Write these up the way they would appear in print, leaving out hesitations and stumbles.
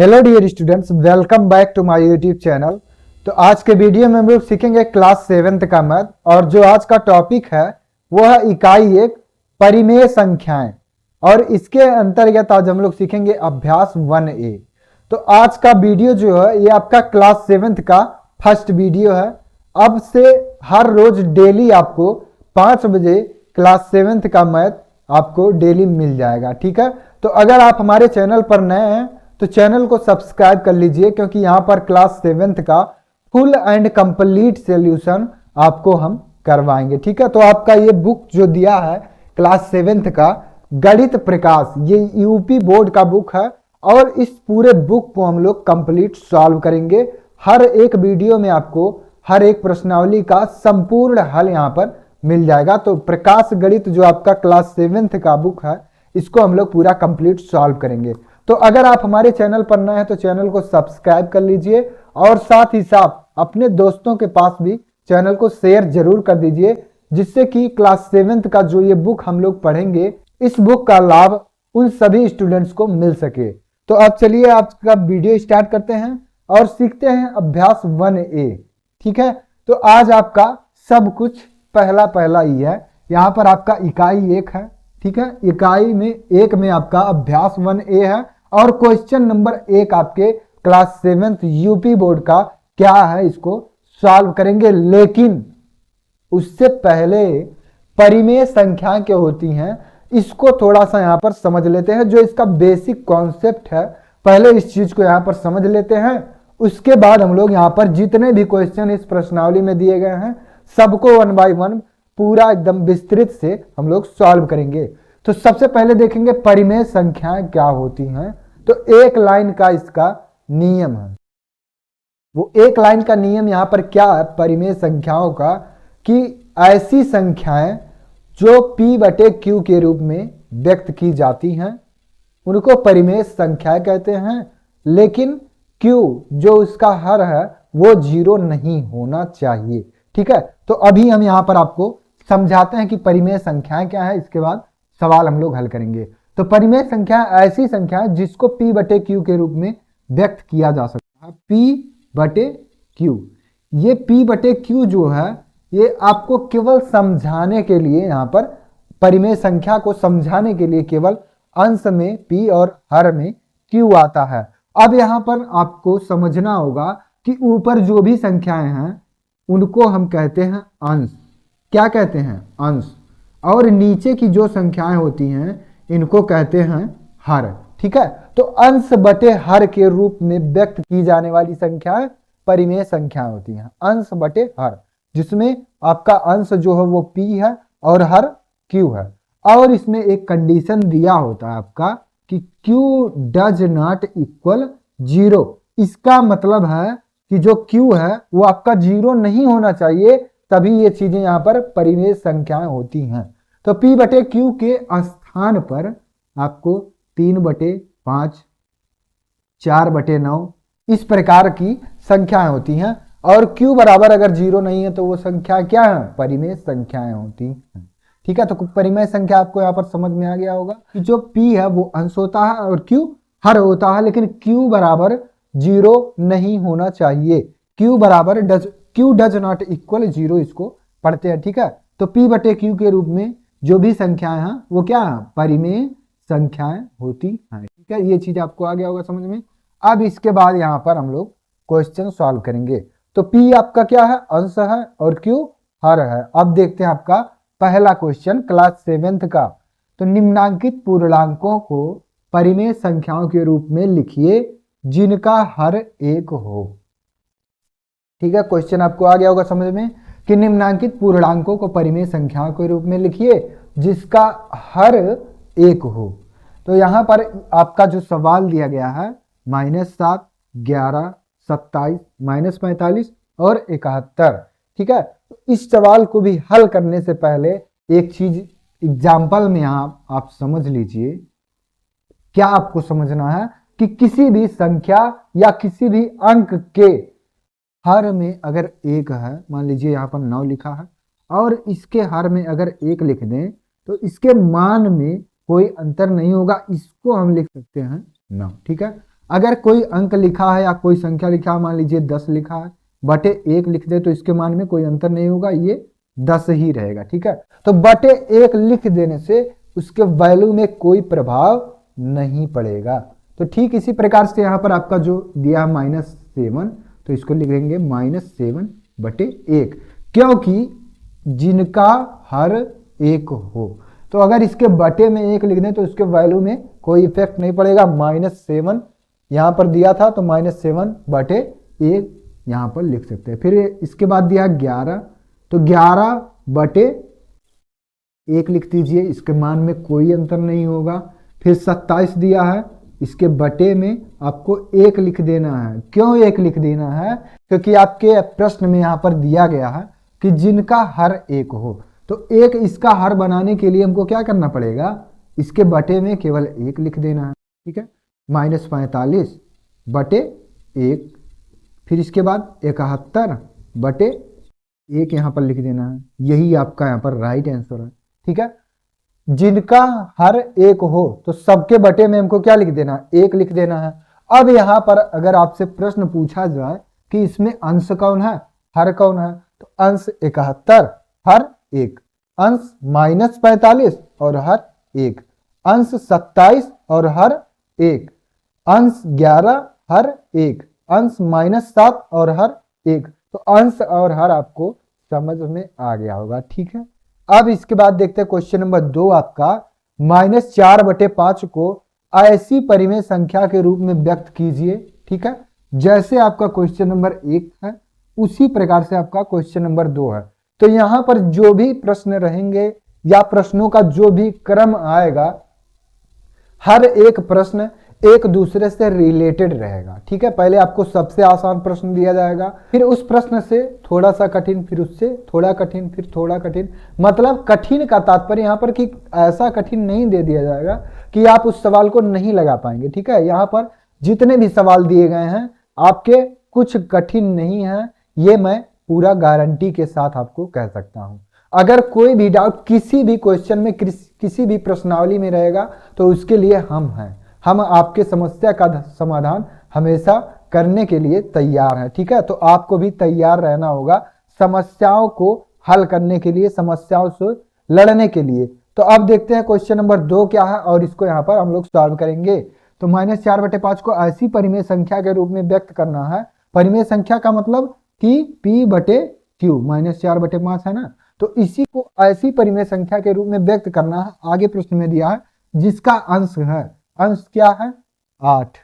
Hello dear students, welcome back to my YouTube channel. तो आज के वीडियो में हम लोग सीखेंगे क्लास 7th का मैथ, और जो आज का टॉपिक है वो है इकाई 1 परिमेय संख्याएं, और इसके अंतर्गत आज हम लोग सीखेंगे अभ्यास 1A। तो आज का वीडियो जो है ये आपका क्लास 7th का फर्स्ट वीडियो है। अब से हर रोज डेली आपको 5 बजे क्लास 7th का मैथ आपको डेली मिल जाएगा, ठीक है। तो अगर आप हमारे चैनल पर नए हैं तो चैनल को सब्सक्राइब कर लीजिए, क्योंकि यहाँ पर क्लास 7th का फुल एंड कंप्लीट सॉल्यूशन आपको हम करवाएंगे, ठीक है। तो आपका ये बुक जो दिया है क्लास 7th का गणित प्रकाश, ये यूपी बोर्ड का बुक है, और इस पूरे बुक को हम लोग कंप्लीट सॉल्व करेंगे। हर एक वीडियो में आपको हर एक प्रश्नावली का संपूर्ण हल यहाँ पर मिल जाएगा। तो प्रकाश गणित जो आपका क्लास 7th का बुक है, इसको हम लोग पूरा कंप्लीट सॉल्व करेंगे। तो अगर आप हमारे चैनल पर नए हैं तो चैनल को सब्सक्राइब कर लीजिए, और साथ ही साथ अपने दोस्तों के पास भी चैनल को शेयर जरूर कर दीजिए, जिससे कि क्लास 7th का जो ये बुक हम लोग पढ़ेंगे, इस बुक का लाभ उन सभी स्टूडेंट्स को मिल सके। तो अब चलिए आज का वीडियो स्टार्ट करते हैं और सीखते हैं अभ्यास 1A, ठीक है। तो आज आपका सब कुछ पहला ही है। यहाँ पर आपका इकाई 1 है, ठीक है। इकाई में 1 में आपका अभ्यास 1A है, और क्वेश्चन नंबर 1 आपके क्लास 7th यूपी बोर्ड का क्या है, इसको सॉल्व करेंगे। लेकिन उससे पहले परिमेय संख्याएं क्या होती हैं, इसको थोड़ा सा यहाँ पर समझ लेते हैं। जो इसका बेसिक कॉन्सेप्ट है, पहले इस चीज को यहाँ पर समझ लेते हैं। उसके बाद हम लोग यहाँ पर जितने भी क्वेश्चन इस प्रश्नावली में दिए गए हैं, सबको 1 by 1 पूरा एकदम विस्तृत से हम लोग सॉल्व करेंगे। तो सबसे पहले देखेंगे परिमेय संख्याएं क्या होती हैं। तो एक लाइन का इसका नियम है। वो एक लाइन का नियम यहाँ पर क्या है परिमेय संख्याओं का, कि ऐसी संख्याएं जो P/Q के रूप में व्यक्त की जाती हैं उनको परिमेय संख्याएं कहते हैं। लेकिन Q जो उसका हर है वो 0 नहीं होना चाहिए, ठीक है। तो अभी हम यहाँ पर आपको समझाते हैं कि परिमेय संख्याएं क्या है, इसके बाद सवाल हम लोग हल करेंगे। तो परिमेय संख्या ऐसी संख्या है जिसको P/Q के रूप में व्यक्त किया जा सकता है। P/Q, ये P/Q जो है ये आपको केवल समझाने के लिए, यहाँ पर परिमेय संख्या को समझाने के लिए केवल अंश में P और हर में Q आता है। अब यहाँ पर आपको समझना होगा कि ऊपर जो भी संख्याएं हैं उनको हम कहते हैं अंश। क्या कहते हैं? अंश। और नीचे की जो संख्याएं होती हैं इनको कहते हैं हर, ठीक है। तो अंश बटे हर के रूप में व्यक्त की जाने वाली संख्याएं परिमेय संख्याएं होती हैं। अंश बटे हर, जिसमें आपका अंश जो है वो P है और हर Q है। और इसमें एक कंडीशन दिया होता है आपका कि Q डज नॉट इक्वल 0। इसका मतलब है कि जो Q है वो आपका 0 नहीं होना चाहिए, तभी ये चीजें यहाँ पर परिमेय संख्याएं होती हैं। तो P/Q के स्थान पर आपको 3/5, 4/9 इस प्रकार की संख्याएं होती हैं। और Q बराबर अगर 0 नहीं है तो वो संख्या क्या है? परिमेय संख्याएं होती हैं, ठीक है। तो परिमेय संख्या आपको यहाँ पर समझ में आ गया होगा कि जो P है वो अंश होता है और Q हर होता है, लेकिन Q बराबर 0 नहीं होना चाहिए। Q डज नॉट इक्वल 0 इसको पढ़ते हैं, ठीक है। तो P/Q के रूप में जो भी संख्याएं हैं वो क्या है? परिमेय संख्याएं होती हैं, ठीक है। ये चीज आपको आ गया होगा समझ में। अब इसके बाद यहाँ पर हम लोग क्वेश्चन सॉल्व करेंगे। तो P आपका क्या है? अंश है, और Q हर है। अब देखते हैं आपका पहला क्वेश्चन क्लास 7th का। तो निम्नांकित पूर्णांकों को परिमेय संख्याओं के रूप में लिखिए जिनका हर 1 हो, ठीक है। क्वेश्चन आपको आ गया होगा समझ में कि निम्नांकित पूर्णांकों को परिमेय संख्याओं के रूप में लिखिए जिसका हर 1 हो। तो यहाँ पर आपका जो सवाल दिया गया है -7, 11, 27, -45 और 71, ठीक है। इस सवाल को भी हल करने से पहले एक चीज एग्जाम्पल में आप समझ लीजिए। क्या आपको समझना है कि किसी भी संख्या या किसी भी अंक के हर में अगर 1 है, मान लीजिए यहाँ पर 9 लिखा है, और इसके हर में अगर 1 लिख दें तो इसके मान में कोई अंतर नहीं होगा, इसको हम लिख सकते हैं 9, ठीक है। अगर कोई अंक लिखा है या कोई संख्या लिखा है, मान लीजिए 10 लिखा है, बटे 1 लिख दे तो इसके मान में कोई अंतर नहीं होगा, ये 10 ही रहेगा। ठीक है, तो बटे 1 लिख देने से उसके वैल्यू में कोई प्रभाव नहीं पड़ेगा। तो ठीक इसी प्रकार से यहाँ पर आपका जो दिया है -7, तो इसको लिखेंगे -7 बटे 1, क्योंकि जिनका हर एक हो। तो अगर इसके बटे में 1 लिख दें तो उसके वैल्यू में कोई इफेक्ट नहीं पड़ेगा। -7 यहाँ पर दिया था तो -7 बटे 1 यहाँ पर लिख सकते हैं। फिर इसके बाद दिया 11, तो 11 बटे 1 लिख दीजिए, इसके मान में कोई अंतर नहीं होगा। फिर 27 दिया है, इसके बटे में आपको 1 लिख देना है। क्यों 1 लिख देना है? क्योंकि आपके प्रश्न में यहाँ पर दिया गया है कि जिनका हर एक हो, तो एक इसका हर बनाने के लिए हमको क्या करना पड़ेगा, इसके बटे में केवल 1 लिख देना है। ठीक है, -45 बटे 1, फिर इसके बाद 71 बटे 1 यहाँ पर लिख देना है। यही आपका यहाँ पर राइट आंसर है। ठीक है, जिनका हर एक हो तो सबके बटे में हमको क्या लिख देना है, 1 लिख देना है। अब यहाँ पर अगर आपसे प्रश्न पूछा जाए कि इसमें अंश कौन है, हर कौन है, तो अंश 71 हर 1, अंश -45 और हर 1, अंश 27 और हर 1, अंश 11 हर 1, अंश -7 और हर 1। तो अंश और हर आपको समझ में आ गया होगा। ठीक है, अब इसके बाद देखते हैं क्वेश्चन नंबर 2 आपका, -4 बटे 5 को ऐसी परिमेय संख्या के रूप में व्यक्त कीजिए। ठीक है, जैसे आपका क्वेश्चन नंबर 1 है उसी प्रकार से आपका क्वेश्चन नंबर 2 है। तो यहां पर जो भी प्रश्न रहेंगे या प्रश्नों का जो भी क्रम आएगा, हर एक प्रश्न एक दूसरे से रिलेटेड रहेगा। ठीक है, पहले आपको सबसे आसान प्रश्न दिया जाएगा, फिर उस प्रश्न से थोड़ा सा कठिन, फिर उससे थोड़ा कठिन, फिर थोड़ा कठिन। मतलब कठिन का तात्पर्य यहाँ पर कि ऐसा कठिन नहीं दे दिया जाएगा कि आप उस सवाल को नहीं लगा पाएंगे। ठीक है, यहाँ पर जितने भी सवाल दिए गए हैं आपके कुछ कठिन नहीं है, ये मैं पूरा गारंटी के साथ आपको कह सकता हूँ। अगर कोई भी डाउट किसी भी क्वेश्चन में, किसी भी प्रश्नावली में रहेगा तो उसके लिए हम हैं, हम आपके समस्या का समाधान हमेशा करने के लिए तैयार हैं। ठीक है, तो आपको भी तैयार रहना होगा समस्याओं को हल करने के लिए, समस्याओं से लड़ने के लिए। तो अब देखते हैं क्वेश्चन नंबर 2 क्या है और इसको यहाँ पर हम लोग सॉल्व करेंगे। तो -4 बटे 5 को ऐसी परिमेय संख्या के रूप में व्यक्त करना है। परिमेय संख्या का मतलब कि P बटे Q, -4 बटे 5 है ना, तो इसी को ऐसी परिमेय संख्या के रूप में व्यक्त करना है। आगे प्रश्न में दिया है जिसका अंश है, अंश क्या है 8,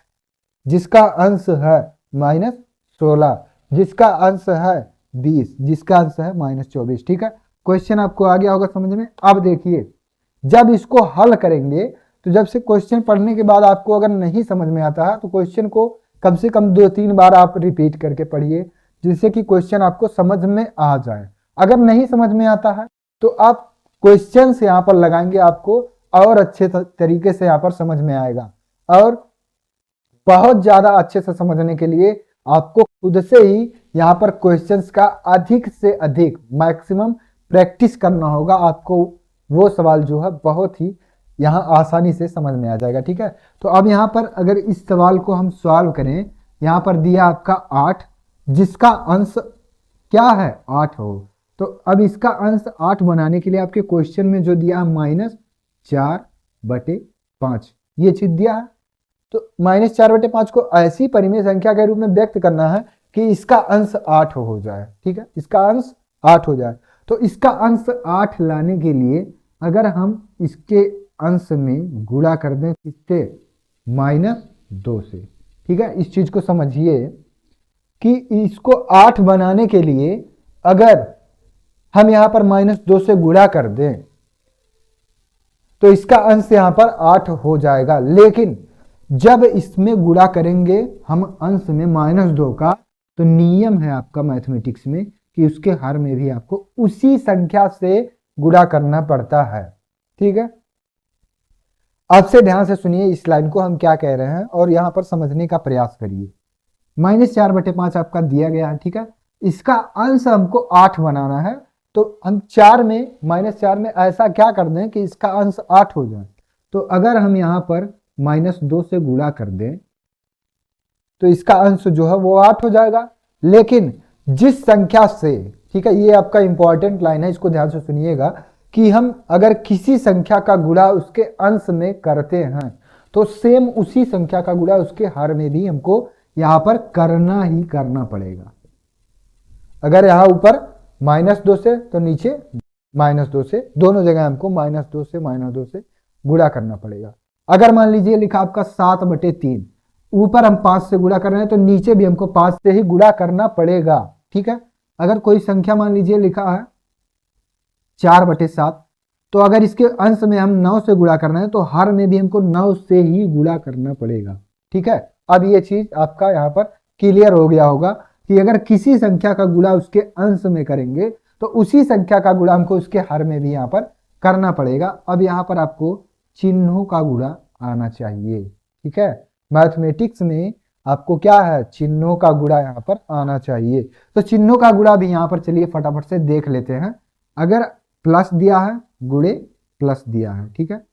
जिसका अंश है -16, जिसका अंश है 20, जिसका अंश है -24। ठीक है, क्वेश्चन आपको आ गया होगा समझ में। अब देखिए, जब इसको हल करेंगे तो जब से क्वेश्चन पढ़ने के बाद आपको अगर नहीं समझ में आता है तो क्वेश्चन को कम से कम 2-3 बार आप रिपीट करके पढ़िए, जिससे कि क्वेश्चन आपको समझ में आ जाए। अगर नहीं समझ में आता है तो आप क्वेश्चन से यहाँ पर लगाएंगे, आपको और अच्छे तरीके से यहाँ पर समझ में आएगा। और बहुत ज्यादा अच्छे से समझने के लिए आपको खुद से ही यहाँ पर क्वेश्चंस का अधिक से अधिक मैक्सिमम प्रैक्टिस करना होगा। आपको वो सवाल जो है बहुत ही यहाँ आसानी से समझ में आ जाएगा। ठीक है, तो अब यहाँ पर अगर इस सवाल को हम सॉल्व करें, यहाँ पर दिया आपका 8, जिसका अंश क्या है 8 हो, तो अब इसका अंश 8 बनाने के लिए आपके क्वेश्चन में जो दिया है -4 बटे 5, ये चीज दिया है। तो -4 बटे 5 को ऐसी परिमेय संख्या के रूप में व्यक्त करना है कि इसका अंश 8 हो जाए। ठीक है, इसका अंश 8 हो जाए। तो इसका अंश 8 लाने के लिए अगर हम इसके अंश में गुणा कर दें किससे, -2 से। ठीक है, इस चीज को समझिए कि इसको 8 बनाने के लिए अगर हम यहां पर -2 से गुणा कर दें तो इसका अंश यहां पर 8 हो जाएगा। लेकिन जब इसमें गुणा करेंगे हम अंश में -2 का, तो नियम है आपका मैथमेटिक्स में कि उसके हर में भी आपको उसी संख्या से गुणा करना पड़ता है। ठीक है, अब से ध्यान से सुनिए इस लाइन को हम क्या कह रहे हैं और यहां पर समझने का प्रयास करिए। -4 बटे 5 आपका दिया गया है। ठीक है, इसका अंश हमको 8 बनाना है, तो हम 4 में -4 में ऐसा क्या कर दें कि इसका अंश 8 हो जाए। तो अगर हम यहाँ पर -2 से गुणा कर दें तो इसका अंश जो है वो 8 हो जाएगा। लेकिन जिस संख्या से, ठीक है, ये आपका इंपॉर्टेंट लाइन है, इसको ध्यान से सुनिएगा, कि हम अगर किसी संख्या का गुणा उसके अंश में करते हैं तो सेम उसी संख्या का गुणा उसके हर में भी हमको यहां पर करना ही करना पड़ेगा। अगर यहां ऊपर -2 से तो नीचे -2 से, दोनों जगह हमको -2 से -2 से गुणा करना पड़ेगा। अगर मान लीजिए लिखा आपका 7/3, ऊपर हम 5 से गुणा कर रहे हैं तो नीचे भी हमको 5 से ही गुणा करना पड़ेगा। ठीक है, अगर कोई संख्या मान लीजिए लिखा है 4/7, तो अगर इसके अंश में हम 9 से गुणा कर रहे हैं तो हर में भी हमको 9 से ही गुणा करना पड़ेगा। ठीक है, अब ये चीज आपका यहाँ पर क्लियर हो गया होगा कि अगर किसी संख्या का गुणा उसके अंश में करेंगे तो उसी संख्या का गुणा हमको उसके हर में भी यहाँ पर करना पड़ेगा। अब यहाँ पर आपको चिन्हों का गुणा आना चाहिए। ठीक है, मैथमेटिक्स में आपको क्या है, चिन्हों का गुणा यहाँ पर आना चाहिए। तो चिन्हों का गुणा भी यहाँ पर चलिए फटाफट से देख लेते हैं। अगर प्लस दिया है, गुणे प्लस दिया है, ठीक है,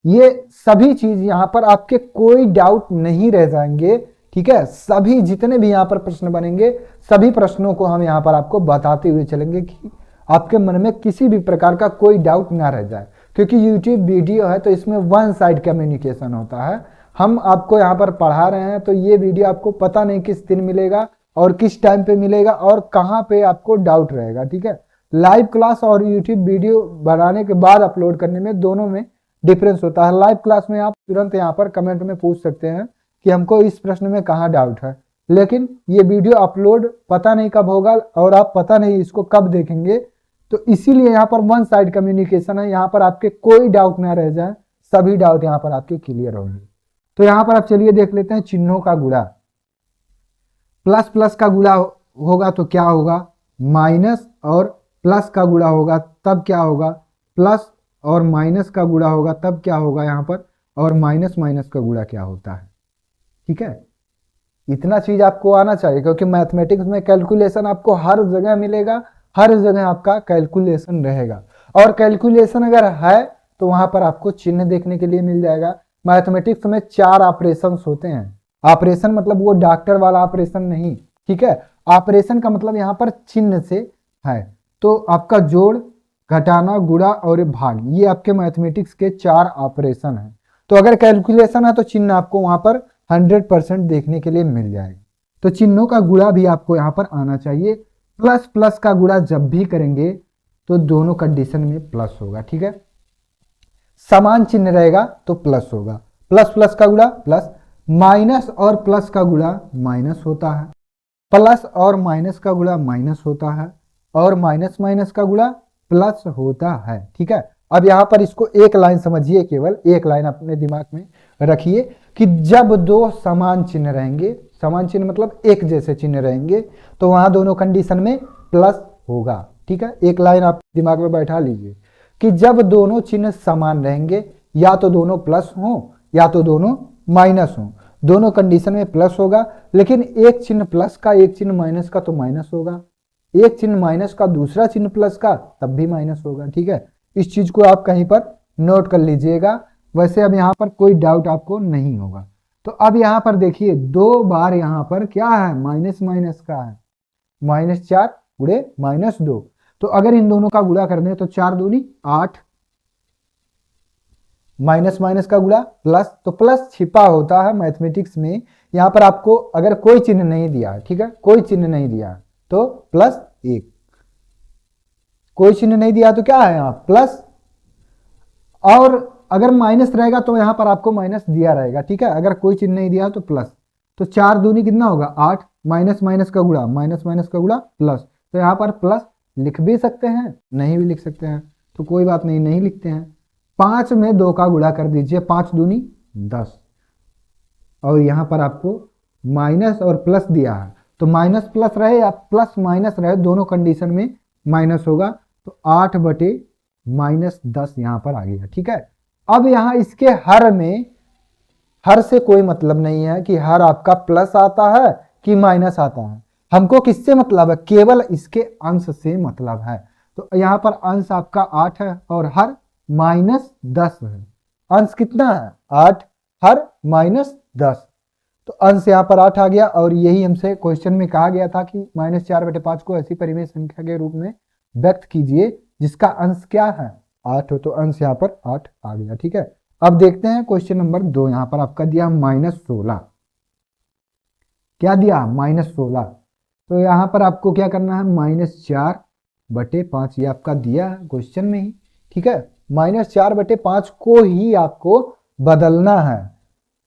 ये सभी चीज यहाँ पर आपके कोई डाउट नहीं रह जाएंगे। ठीक है, सभी जितने भी यहाँ पर प्रश्न बनेंगे सभी प्रश्नों को हम यहाँ पर आपको बताते हुए चलेंगे कि आपके मन में किसी भी प्रकार का कोई डाउट ना रह जाए, क्योंकि यूट्यूब वीडियो है तो इसमें वन साइड कम्युनिकेशन होता है। हम आपको यहाँ पर पढ़ा रहे हैं तो ये वीडियो आपको पता नहीं किस दिन मिलेगा और किस टाइम पे मिलेगा और कहाँ पे आपको डाउट रहेगा। ठीक है, लाइव क्लास और यूट्यूब वीडियो बनाने के बाद अपलोड करने में दोनों में डिफरेंस होता है। लाइव क्लास में आप तुरंत यहाँ पर कमेंट में पूछ सकते हैं कि हमको इस प्रश्न में कहाँ डाउट है, लेकिन ये वीडियो अपलोड पता नहीं कब होगा और आप पता नहीं इसको कब देखेंगे, तो इसीलिए यहाँ पर वन साइड कम्युनिकेशन है। यहाँ पर आपके कोई डाउट ना रह जाए, सभी डाउट यहाँ पर आपके क्लियर होंगे। तो यहाँ पर आप चलिए देख लेते हैं चिन्हों का गुणा। प्लस प्लस का गुणा होगा तो क्या होगा, माइनस और प्लस का गुणा होगा तब क्या होगा, प्लस और माइनस का गुणा होगा तब क्या होगा यहाँ पर, और माइनस माइनस का गुणा क्या होता है। ठीक है, इतना चीज आपको आना चाहिए, क्योंकि मैथमेटिक्स में कैलकुलेशन आपको हर जगह मिलेगा, हर जगह आपका कैलकुलेशन रहेगा। और कैलकुलेशन अगर है तो वहां पर आपको चिन्ह देखने के लिए मिल जाएगा। मैथमेटिक्स में 4 ऑपरेशन होते हैं। ऑपरेशन मतलब वो डॉक्टर वाला ऑपरेशन नहीं, ठीक है, ऑपरेशन का मतलब यहाँ पर चिन्ह से है। तो आपका जोड़, घटाना, गुणा और भाग, ये आपके मैथमेटिक्स के 4 ऑपरेशन हैं। तो अगर कैलकुलेशन है तो चिन्ह आपको वहां पर 100% देखने के लिए मिल जाएगा। तो चिन्हों का गुणा भी आपको यहाँ पर आना चाहिए। प्लस प्लस का गुणा जब भी करेंगे तो दोनों कंडीशन में प्लस होगा। ठीक है, समान चिन्ह रहेगा तो प्लस होगा। प्लस प्लस का गुणा प्लस, माइनस और प्लस का गुणा माइनस होता है, प्लस और माइनस का गुणा माइनस होता है, और माइनस माइनस का गुणा प्लस होता है। ठीक है, अब यहां पर इसको एक लाइन समझिए, केवल एक लाइन अपने दिमाग में रखिए कि जब 2 समान चिन्ह रहेंगे, समान चिन्ह मतलब एक जैसे चिन्ह रहेंगे, तो वहां दोनों कंडीशन में प्लस होगा। ठीक है, एक लाइन आप दिमाग में बैठा लीजिए कि जब दोनों चिन्ह समान रहेंगे, या तो दोनों प्लस हो या तो दोनों माइनस हो, दोनों कंडीशन में प्लस होगा। लेकिन एक चिन्ह प्लस का एक चिन्ह माइनस का तो माइनस होगा, एक चिन्ह माइनस का दूसरा चिन्ह प्लस का तब भी माइनस होगा। ठीक है, इस चीज को आप कहीं पर नोट कर लीजिएगा। वैसे अब यहाँ पर कोई डाउट आपको नहीं होगा। तो अब यहाँ पर देखिए 2 बार यहाँ पर क्या है, माइनस माइनस का है, -4 गुणे -2। तो अगर इन दोनों का गुणा कर दें तो 4 दूनी 8, माइनस माइनस का गुणा प्लस, तो प्लस छिपा होता है मैथमेटिक्स में। यहाँ पर आपको अगर कोई चिन्ह नहीं दिया, ठीक है, कोई चिन्ह नहीं दिया तो +1, कोई चिन्ह नहीं दिया तो क्या है यहाँ प्लस, और अगर माइनस रहेगा तो यहाँ पर आपको माइनस दिया रहेगा। ठीक है, अगर कोई चिन्ह नहीं दिया तो प्लस, तो 4 दूनी कितना होगा 8, माइनस माइनस का गुणा माइनस माइनस का गुणा प्लस, तो यहाँ पर प्लस लिख भी सकते हैं, नहीं भी लिख सकते हैं, तो कोई बात नहीं, नहीं लिखते हैं। 5 में 2 का गुणा कर दीजिए, 5 दूनी 10, और यहाँ पर आपको माइनस और प्लस दिया है, तो माइनस प्लस रहे या प्लस माइनस रहे, दोनों कंडीशन में माइनस होगा। तो 8/-10 यहाँ पर आ गया। ठीक है, अब यहाँ इसके हर में, हर से कोई मतलब नहीं है कि हर आपका प्लस आता है कि माइनस आता है, हमको किससे मतलब है, केवल इसके अंश से मतलब है। तो यहाँ पर अंश आपका 8 है और हर -10 है। अंश कितना है 8, हर -10। तो अंश यहाँ पर 8 आ गया, और यही हमसे क्वेश्चन में कहा गया था कि -4/5 को ऐसी परिमेय संख्या के रूप में व्यक्त कीजिए जिसका अंश क्या है, 8 हो। तो अंश यहाँ पर 8 आ गया। ठीक है, अब देखते हैं क्वेश्चन नंबर 2। यहाँ पर आपका दिया -16, क्या दिया, -16। तो यहाँ पर आपको क्या करना है, -4/5, ये आपका दिया है क्वेश्चन में ही। ठीक है, -4/5 को ही आपको बदलना है,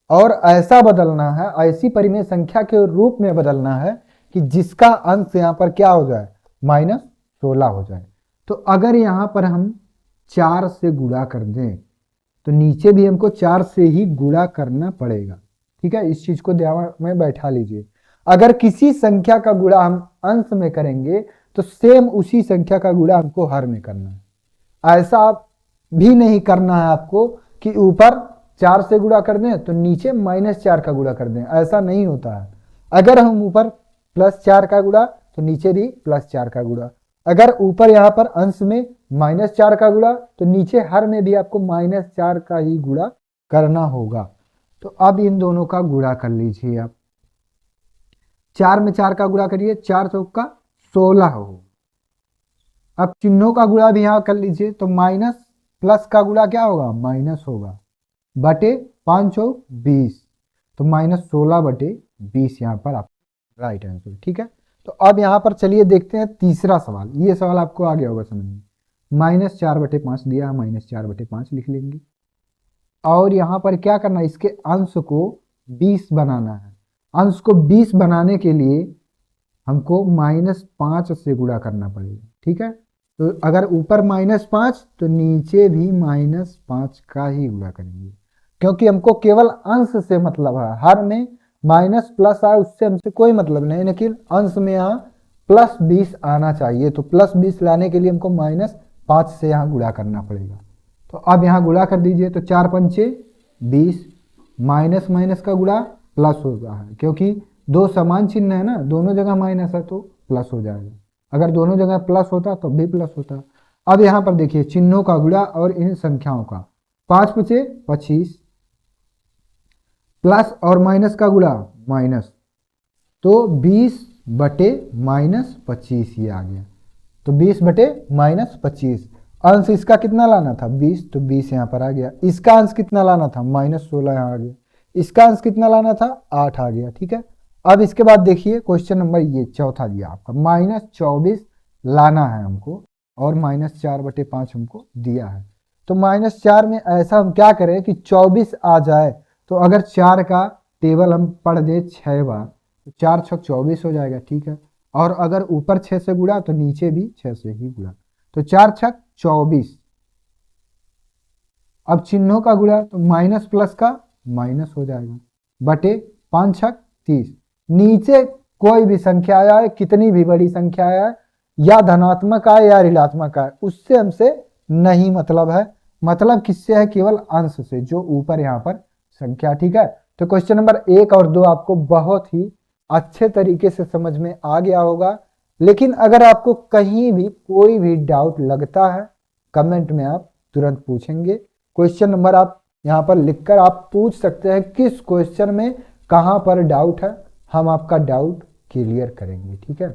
और ऐसा बदलना है, ऐसी परिमेय संख्या के रूप में बदलना है कि जिसका अंश यहाँ पर क्या हो जाए, -16 हो जाए। तो अगर यहाँ पर हम 4 से गुणा कर दें तो नीचे भी हमको 4 से ही गुणा करना पड़ेगा। ठीक है, इस चीज को ध्यान में बैठा लीजिए। अगर किसी संख्या का गुणा हम अंश में करेंगे तो सेम उसी संख्या का गुणा हमको हर में करना है। ऐसा भी नहीं करना है आपको कि ऊपर 4 से गुणा कर दें तो नीचे -4 का गुणा कर दें, ऐसा नहीं होता है। अगर हम ऊपर +4 का गुणा तो नीचे भी +4 का गुणा। अगर ऊपर यहाँ पर अंश में -4 का गुणा तो नीचे हर में भी आपको -4 का ही गुणा करना होगा। तो अब इन दोनों का गुणा कर लीजिए आप। 4 में 4 का गुणा करिए, 4 चौका 16 हो। अब चिन्हों का गुणा भी यहाँ कर लीजिए, तो माइनस प्लस का गुणा क्या होगा, माइनस होगा, बटे 5 चौक 20, तो -16/20 यहाँ पर आप राइट आंसर। ठीक है, तो अब यहाँ पर चलिए देखते हैं तीसरा सवाल। ये सवाल आपको आ गया होगा समझ में। -4/5 दिया है, -4/5 लिख लेंगे, और यहाँ पर क्या करना है, इसके अंश को 20 बनाना है। अंश को 20 बनाने के लिए हमको -5 से गुणा करना पड़ेगा। ठीक है, तो अगर ऊपर -5 तो नीचे भी -5 का ही गुणा करेंगे, क्योंकि हमको केवल अंश से मतलब है। हर में माइनस प्लस आए उससे हमसे कोई मतलब नहीं, लेकिन अंश में यहाँ +20 आना चाहिए। तो +20 लाने के लिए हमको -5 से यहाँ गुणा करना पड़ेगा। तो अब यहाँ गुणा कर दीजिए, तो 4 पंचे 20, माइनस माइनस का गुणा प्लस होगा है, क्योंकि दो समान चिन्ह है ना, दोनों जगह माइनस है तो प्लस हो जाएगा। अगर दोनों जगह प्लस होता तो भी प्लस होता। अब यहाँ पर देखिए चिन्हों का गुणा और इन संख्याओं का, 5 पचे 25, प्लस और माइनस का गुणा माइनस, तो 20/-25 ये आ गया। तो 20/-25, अंश इसका कितना लाना था 20, तो 20 यहाँ पर आ गया। इसका अंश कितना लाना था -16 यहाँ आ गया। इसका अंश कितना लाना था 8 आ गया। ठीक है, अब इसके बाद देखिए क्वेश्चन नंबर ये चौथा दिया आपका, -24 लाना है हमको, और -4/5 हमको दिया है। तो -4 में ऐसा हम क्या करें कि 24 आ जाए, तो अगर 4 का टेबल हम पढ़ दे 6 बार तो 4 छक 24 हो जाएगा। ठीक है, और अगर ऊपर 6 से गुणा तो नीचे भी 6 से ही गुणा, तो 4 छक 24। अब चिन्हों का गुणा, तो माइनस प्लस का माइनस हो जाएगा, बटे 5 छक 30। नीचे कोई भी संख्या आए, कितनी भी बड़ी संख्या आए, या धनात्मक आए या ऋणात्मक आए, उससे हमसे नहीं मतलब है। मतलब किससे है, केवल अंश से, जो ऊपर यहाँ पर संख्या। ठीक है, तो क्वेश्चन नंबर 1 और 2 आपको बहुत ही अच्छे तरीके से समझ में आ गया होगा। लेकिन अगर आपको कहीं भी कोई भी डाउट लगता है, कमेंट में आप तुरंत पूछेंगे। क्वेश्चन नंबर आप यहाँ पर लिखकर आप पूछ सकते हैं किस क्वेश्चन में कहाँ पर डाउट है, हम आपका डाउट क्लियर करेंगे। ठीक है,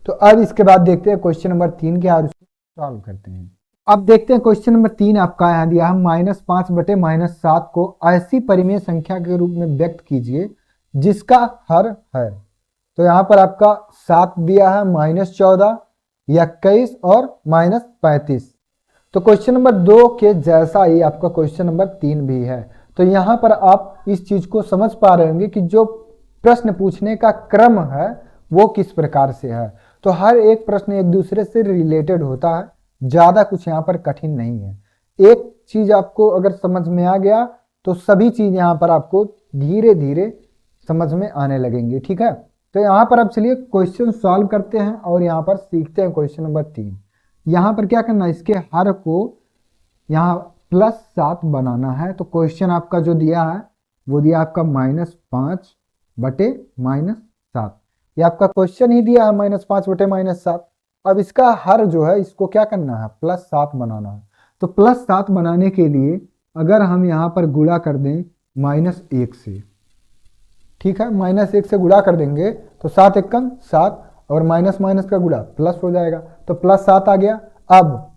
तो अब इसके बाद देखते हैं क्वेश्चन नंबर 3 के, और उसको सॉल्व करते हैं। अब देखते हैं क्वेश्चन नंबर 3 आपका यहाँ दिया है, -5/-7 को ऐसी परिमेय संख्या के रूप में व्यक्त कीजिए जिसका हर है। तो यहाँ पर आपका 7 दिया है, -14, 21 और -35। तो क्वेश्चन नंबर 2 के जैसा ही आपका क्वेश्चन नंबर 3 भी है। तो यहाँ पर आप इस चीज को समझ पा रहे होंगे कि जो प्रश्न पूछने का क्रम है वो किस प्रकार से है। तो हर एक प्रश्न एक दूसरे से रिलेटेड होता है, ज्यादा कुछ यहाँ पर कठिन नहीं है। एक चीज आपको अगर समझ में आ गया तो सभी चीज यहाँ पर आपको धीरे धीरे समझ में आने लगेंगे। ठीक है, तो यहाँ पर अब चलिए क्वेश्चन सॉल्व करते हैं और यहाँ पर सीखते हैं क्वेश्चन नंबर 3। यहाँ पर क्या करना है, इसके हर को यहाँ +7 बनाना है। तो क्वेश्चन आपका जो दिया है वो दिया आपका -5/-7, ये आपका क्वेश्चन ही दिया है, -5/-7। अब इसका हर जो है इसको क्या करना है, +7 बनाना है। तो +7 बनाने के लिए अगर हम यहाँ पर गुणा कर दें -1 से, ठीक है, -1 से गुणा कर देंगे तो 7 एकम 7 और माइनस माइनस का गुणा प्लस हो जाएगा, तो +7 आ गया। अब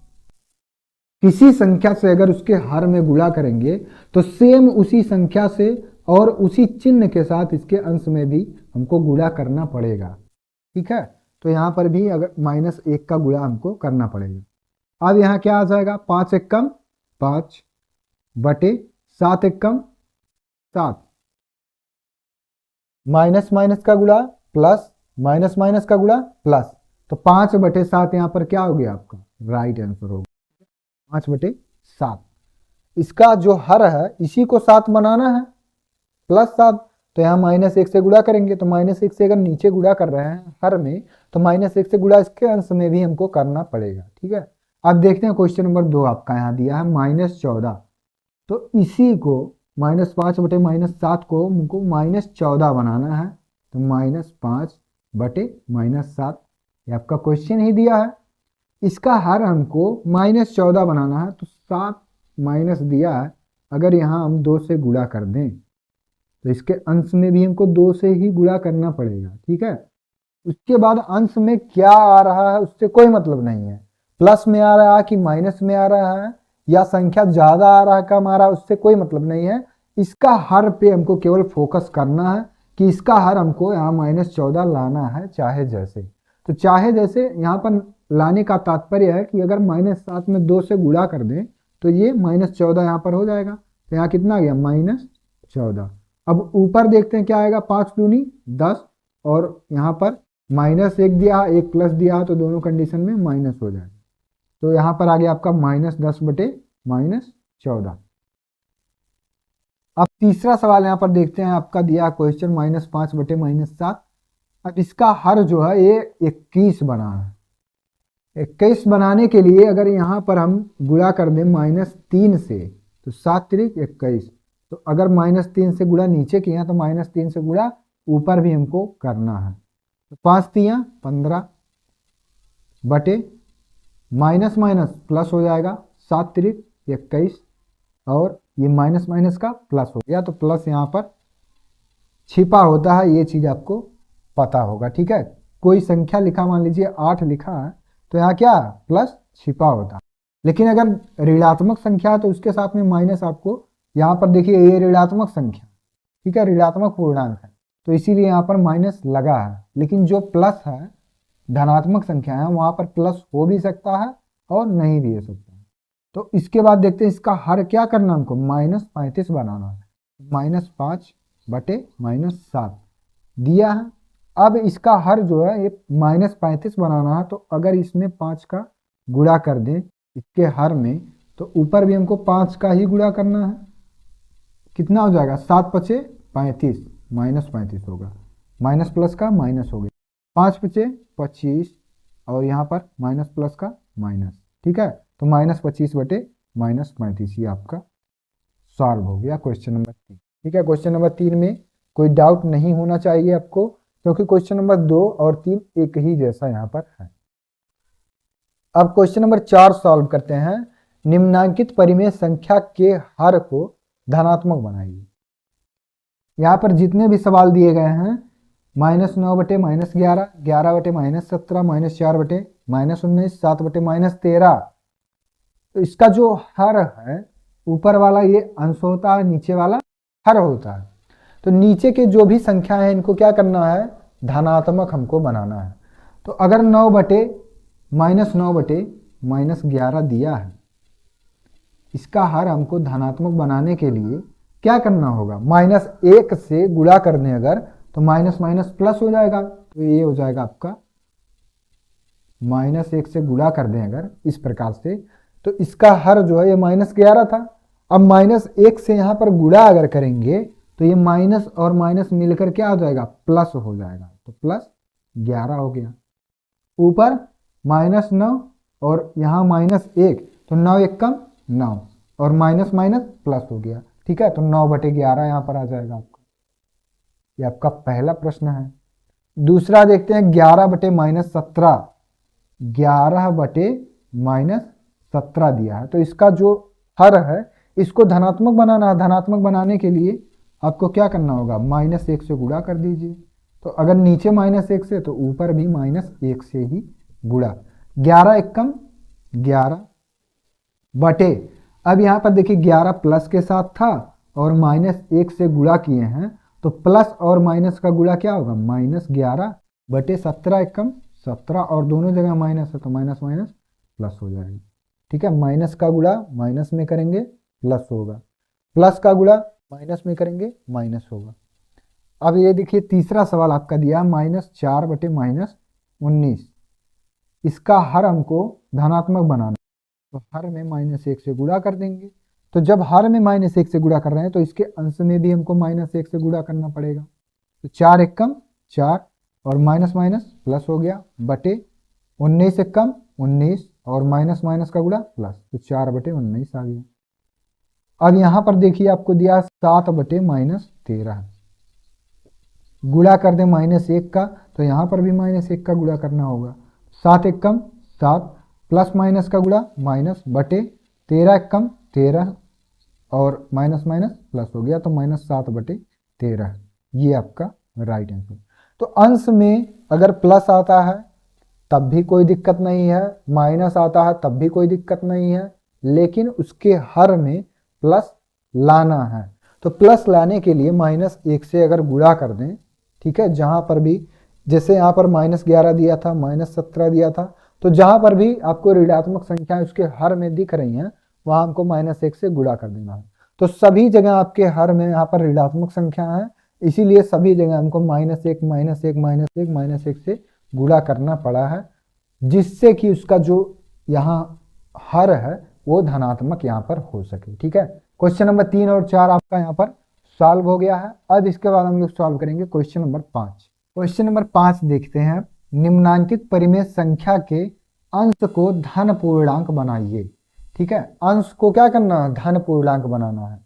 किसी संख्या से अगर उसके हर में गुणा करेंगे तो सेम उसी संख्या से और उसी चिन्ह के साथ इसके अंश में भी हमको गुणा करना पड़ेगा। ठीक है, तो यहाँ पर भी अगर -1 का गुणा हमको करना पड़ेगा। अब यहाँ क्या आ जाएगा, 5 एकम 5 बटे 7 एकम 7, माइनस माइनस का गुणा प्लस, माइनस माइनस का गुणा प्लस, तो 5 बटे 7 यहाँ पर क्या हो गया आपका, राइट आंसर होगा 5 बटे 7। इसका जो हर है इसी को 7 बनाना है, +7, तो यहाँ -1 से गुणा करेंगे, तो -1 से अगर नीचे गुणा कर रहे हैं हर में तो -1 से गुणा इसके अंश में भी हमको करना पड़ेगा। ठीक है, अब देखते हैं क्वेश्चन नंबर 2 आपका यहाँ दिया है -14, तो इसी को -5 बटे -7 को हमको -14 बनाना है, तो -5 बटे -7 ये आपका क्वेश्चन ही दिया है। इसका हर हमको -14 बनाना है, तो 7 माइनस दिया है, अगर यहाँ हम 2 से गुणा कर दें तो इसके अंश में भी हमको 2 से ही गुणा करना पड़ेगा। ठीक है, उसके बाद अंश में क्या आ रहा है उससे कोई मतलब नहीं है, प्लस में आ रहा है कि माइनस में आ रहा है या संख्या ज्यादा आ रहा है कम आ रहा है उससे कोई मतलब नहीं है। इसका हर पे हमको केवल फोकस करना है कि इसका हर हमको यहाँ -14 लाना है चाहे जैसे। तो चाहे जैसे यहाँ पर लाने का तात्पर्य है कि अगर -7 में 2 से गुणा कर दें तो ये -14 यहाँ पर हो जाएगा, तो यहाँ कितना आ गया -14। अब ऊपर देखते हैं क्या आएगा, 5 दूनी 10 और यहाँ पर -1 दिया 1 प्लस दिया, तो दोनों कंडीशन में माइनस हो जाएगा, तो यहाँ पर आ गया आपका -10 बटे -14। अब तीसरा सवाल यहाँ पर देखते हैं, आपका दिया क्वेश्चन -5 बटे -7। अब इसका हर जो है ये 21 बना है। 21 बनाने के लिए अगर यहाँ पर हम गुणा कर दें -3 से तो 7 त्रिक 21, तो अगर -3 से गुणा नीचे किया तो -3 से गुणा ऊपर भी हमको करना है, तो 5 तियाँ 15 बटे माइनस माइनस प्लस हो जाएगा, 7 त्रिक 21 और ये माइनस माइनस का प्लस हो गया, तो प्लस यहाँ पर छिपा होता है, ये चीज़ आपको पता होगा। ठीक है, कोई संख्या लिखा, मान लीजिए 8 लिखा है तो यहाँ क्या प्लस छिपा होता है, लेकिन अगर ऋणात्मक संख्या है तो उसके साथ में माइनस आपको, यहाँ पर देखिए ये ऋणात्मक संख्या, ठीक है, ऋणात्मक पूर्णांक है तो इसीलिए यहाँ पर माइनस लगा है, लेकिन जो प्लस है धनात्मक संख्या है वहाँ पर प्लस हो भी सकता है और नहीं भी हो सकता है। तो इसके बाद देखते हैं इसका हर क्या करना हमको, -35 बनाना है, -5 बटे -7 दिया है। अब इसका हर जो है ये -35 बनाना है, तो अगर इसमें 5 का गुणा कर दें इसके हर में तो ऊपर भी हमको 5 का ही गुणा करना है, कितना हो जाएगा 7 पचे 35 -35 होगा, माइनस प्लस का माइनस हो गया, 5 पचे 25 और यहाँ पर माइनस प्लस का माइनस। ठीक है, तो -25 बटे -35 ये आपका सॉल्व हो गया क्वेश्चन नंबर 3। ठीक है, क्वेश्चन नंबर 3 में कोई डाउट नहीं होना चाहिए आपको, क्योंकि क्वेश्चन नंबर 2 और 3 एक ही जैसा यहाँ पर है। अब क्वेश्चन नंबर 4 सॉल्व करते हैं। निम्नांकित परिमेय संख्या के हर को धनात्मक बनाइए। यहाँ पर जितने भी सवाल दिए गए हैं -9 बटे -11, 11 बटे -17, -4 बटे -19, 7 बटे -13, तो इसका जो हर है ऊपर वाला ये अंश होता है, नीचे वाला हर होता है, तो नीचे के जो भी संख्या है इनको क्या करना है, धनात्मक हमको बनाना है। तो अगर -9 बटे -11 दिया है, इसका हर हमको धनात्मक बनाने के लिए क्या करना होगा, -1 से गुणा करने अगर तो माइनस माइनस प्लस हो जाएगा, तो ये हो जाएगा आपका -1 से गुणा कर दें अगर इस प्रकार से, तो इसका हर जो है ये -11 था। अब -1 से यहाँ पर गुणा अगर करेंगे तो ये माइनस और माइनस मिलकर क्या हो जाएगा, प्लस हो जाएगा, तो +11 हो गया। ऊपर -9 और यहाँ -1, तो 9 एकम 9 और माइनस माइनस प्लस हो गया। ठीक है, तो 9 बटे 11 यहाँ पर आ जाएगा आपका, ये आपका पहला प्रश्न है। दूसरा देखते हैं 11 बटे -17, 11 बटे -17 दिया है, तो इसका जो हर है इसको धनात्मक बनाना है। धनात्मक बनाने के लिए आपको क्या करना होगा, -1 से गुणा कर दीजिए। तो अगर नीचे -1 से तो ऊपर भी -1 से ही गुणा। 11 एकम 11 बटे, अब यहाँ पर देखिए 11 प्लस के साथ था और -1 से गुणा किए हैं, तो प्लस और माइनस का गुणा क्या होगा, -11 बटे 17 एकम 17, और दोनों जगह माइनस है तो माइनस माइनस प्लस हो जाएगा। ठीक है, माइनस का गुणा माइनस में करेंगे प्लस होगा, प्लस का गुणा माइनस में करेंगे माइनस होगा। अब ये देखिए तीसरा सवाल आपका दिया -4 बटे -19, इसका हर हमको धनात्मक बनाना, तो हर में -1 से गुणा कर देंगे। तो जब हर में -1 से गुणा कर रहे हैं तो इसके अंश में भी हमको -1 से गुणा करना पड़ेगा। तो 4 एकम 4 और माइनस माइनस प्लस हो गया, बटे 19 एकम 19 और माइनस माइनस का गुणा प्लस, तो 4 बटे 19 आ गया। अब यहाँ पर देखिए आपको दिया 7 बटे -13, गुणा कर दे -1 का, तो यहाँ पर भी -1 का गुणा करना होगा। 7 एकम 7 प्लस माइनस का गुणा माइनस, बटे 13 एकम 13 और माइनस माइनस प्लस हो गया, तो -7 बटे 13, ये आपका राइट आंसर। तो अंश में अगर प्लस आता है तब भी कोई दिक्कत नहीं है, माइनस आता है तब भी कोई दिक्कत नहीं है, लेकिन उसके हर में प्लस लाना है। तो प्लस लाने के लिए -1 से अगर गुणा कर दें, ठीक है, जहां पर भी, जैसे यहाँ पर -11 दिया था, -17 दिया था, तो जहां पर भी आपको ऋणात्मक संख्या उसके हर में दिख रही हैं वहां हमको -1 से गुणा कर देना है। तो सभी जगह आपके हर में यहाँ पर ऋणात्मक संख्या है, इसीलिए सभी जगह हमको -1 -1 -1 -1 से गुणा करना पड़ा है, जिससे कि उसका जो यहाँ हर है वो धनात्मक यहाँ पर हो सके। ठीक है, क्वेश्चन नंबर 3 और 4 आपका यहाँ पर सॉल्व हो गया है। अब इसके बाद हम लोग सॉल्व करेंगे क्वेश्चन नंबर 5। क्वेश्चन नंबर 5 देखते हैं, निम्नांकित परिमेय संख्या के अंश को धन पूर्णांक बनाइए। ठीक है, अंश को क्या करना है, धन पूर्णांक बनाना है।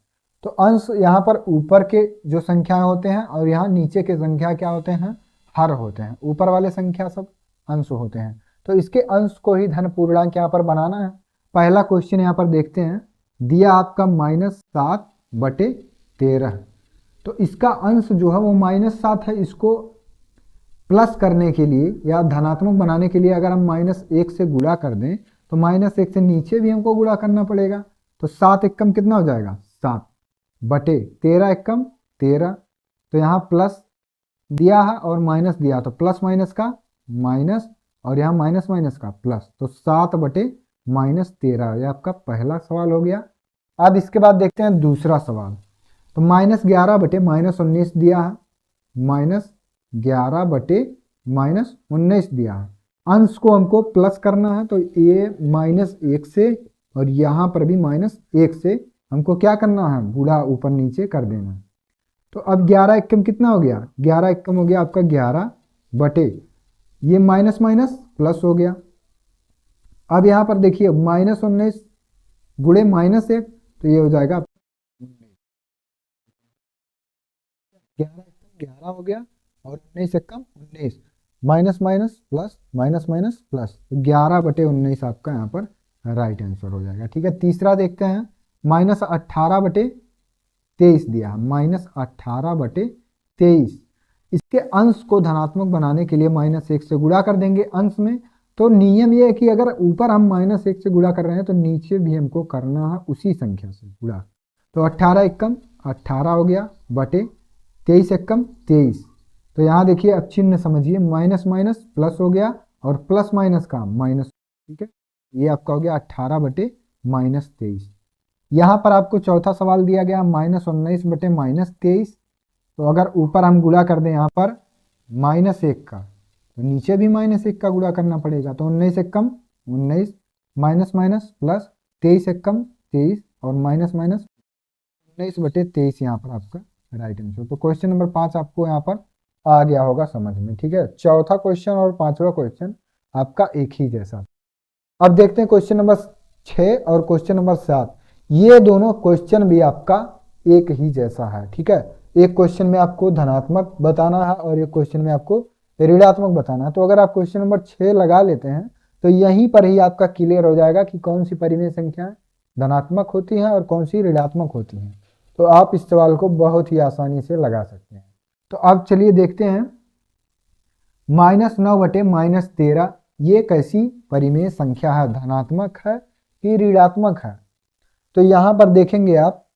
तो अंश यहाँ पर ऊपर के जो संख्या होते हैं और यहाँ नीचे के संख्या क्या होते हैं, हर होते हैं, ऊपर वाले संख्या सब अंश होते हैं। तो इसके अंश को ही धन पूर्णांक यहाँ पर बनाना है। पहला क्वेश्चन यहाँ पर देखते हैं, दिया आपका -7 बटे 13, तो इसका अंश जो है वो -7 है, इसको प्लस करने के लिए या धनात्मक बनाने के लिए अगर हम -1 से गुणा कर दें तो -1 से नीचे भी हमको गुणा करना पड़ेगा। तो 7 एकम कितना हो जाएगा, 7 बटे 13 एकम 13, तो यहाँ प्लस दिया है और माइनस दिया, तो प्लस माइनस का माइनस और यहाँ माइनस माइनस का प्लस, तो 7 बटे -13, ये आपका पहला सवाल हो गया। अब इसके बाद देखते हैं दूसरा सवाल। तो -11 बटे -19 दिया है, -11 बटे -19 दिया है, अंश को हमको प्लस करना है, तो ये -1 से और यहाँ पर भी -1 से हमको क्या करना है, गुणा ऊपर नीचे कर देना है। तो अब 11 एकम कितना हो गया, 11 एकम हो गया आपका 11 बटे, ये माइनस माइनस प्लस हो गया। अब यहाँ पर देखिए -19 गुणे -1, तो ये हो जाएगा 11 एकम 11 हो गया और 19 एकम 19, minus minus plus minus minus plus, 11 बटे 19 आपका यहाँ पर राइट आंसर हो जाएगा। ठीक है, तीसरा देखते हैं, -18 बटे 23 दिया, -18 बटे 23, इसके अंश को धनात्मक बनाने के लिए -1 से गुणा कर देंगे अंश में। तो नियम ये है कि अगर ऊपर हम -1 से गुणा कर रहे हैं तो नीचे भी हमको करना है उसी संख्या से गुणा। तो 18 एकम 18 हो गया बटे 23 एकम 23, तो यहाँ देखिए अब चिन्ह समझिए, माइनस माइनस प्लस हो गया और प्लस माइनस का माइनस। ठीक है, ये आपका हो गया 18 बटे -23। यहाँ पर आपको चौथा सवाल दिया गया -19 बटे -23, तो अगर ऊपर हम गुणा कर दें यहाँ पर -1 का, तो नीचे भी -1 का गुणा करना पड़ेगा। तो 19 एकम 19 माइनस माइनस प्लस 23 एकम 23 और माइनस माइनस 19 बटे 23 यहाँ पर आपका राइट आंसर। तो क्वेश्चन नंबर 5 आपको यहाँ पर आ गया होगा समझ में। ठीक है, चौथा क्वेश्चन और पांचवा क्वेश्चन आपका एक ही जैसा। अब देखते हैं क्वेश्चन नंबर 6 और क्वेश्चन नंबर 7, ये दोनों क्वेश्चन भी आपका एक ही जैसा है। ठीक है, एक क्वेश्चन में आपको धनात्मक बताना है और एक क्वेश्चन में आपको ऋणात्मक बताना है। तो अगर आप क्वेश्चन नंबर 6 लगा लेते हैं तो यहीं पर ही आपका क्लियर हो जाएगा कि कौन सी परिमेय संख्याएं धनात्मक होती हैं और कौन सी ऋणात्मक होती हैं। तो आप इस सवाल को बहुत ही आसानी से लगा सकते हैं। तो अब चलिए देखते हैं -9/-13 ये कैसी परिमेय संख्या है, धनात्मक है कि ऋणात्मक है। तो यहाँ पर देखेंगे आप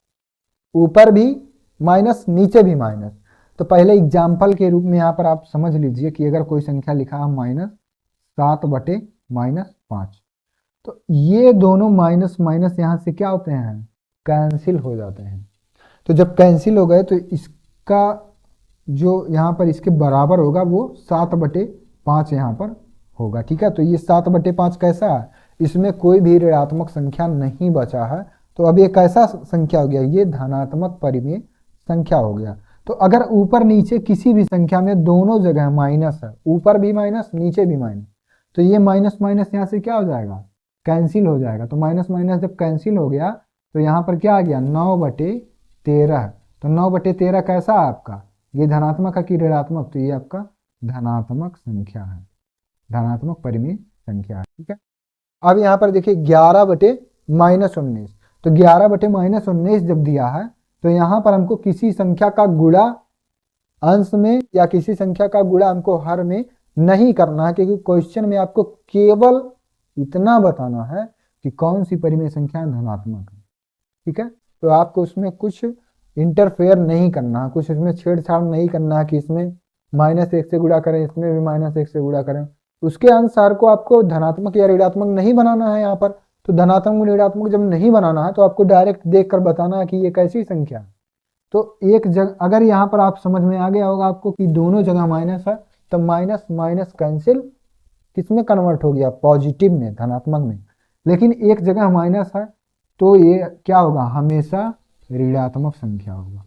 ऊपर भी माइनस नीचे भी माइनस। तो पहले एग्जाम्पल के रूप में यहाँ पर आप समझ लीजिए कि अगर कोई संख्या लिखा है -7/-5, तो ये दोनों माइनस माइनस यहाँ से क्या होते हैं, कैंसिल हो जाते हैं। तो जब कैंसिल हो गए तो इसका जो यहाँ पर इसके बराबर होगा वो 7/5 यहाँ पर होगा। ठीक है, तो ये 7/5 कैसा है, इसमें कोई भी ऋणात्मक संख्या नहीं बचा है। तो अब ये कैसा संख्या हो गया, ये धनात्मक परिमेय संख्या हो गया। तो अगर ऊपर नीचे किसी भी संख्या में दोनों जगह माइनस है, ऊपर भी माइनस नीचे भी माइनस, तो ये माइनस माइनस यहाँ से क्या हो जाएगा, कैंसिल हो जाएगा। तो माइनस माइनस जब कैंसिल हो गया तो यहाँ पर क्या आ गया 9/13। तो 9/13 कैसा है आपका, ये धनात्मक है कि ऋणात्मक, तो ये आपका धनात्मक संख्या है, धनात्मक परिमेय संख्या है। ठीक है, अब यहाँ पर देखिए 11/-19। तो 11/-19 जब दिया है तो यहाँ पर हमको किसी संख्या का गुणा अंश में या किसी संख्या का गुणा हमको हर में नहीं करना है, क्योंकि क्वेश्चन में आपको केवल इतना बताना है कि कौन सी परिमेय संख्या धनात्मक है। ठीक है, तो आपको उसमें कुछ इंटरफेयर नहीं करना, कुछ इसमें छेड़छाड़ नहीं करना है कि इसमें -1 से गुणा करें, इसमें भी -1 से गुणा करें। उसके अनुसार को आपको धनात्मक या ऋणात्मक नहीं बनाना है यहाँ पर। तो धनात्मक ऋणात्मक जब नहीं बनाना है तो आपको डायरेक्ट देखकर बताना है कि ये कैसी संख्या है। तो एक जगह अगर यहाँ पर आप समझ में आ गया होगा आपको कि दोनों जगह माइनस है, तो माइनस माइनस कैंसिल किसमें कन्वर्ट हो गया, पॉजिटिव में, धनात्मक में। लेकिन एक जगह माइनस है तो ये क्या होगा, हमेशा ऋणात्मक संख्या होगा।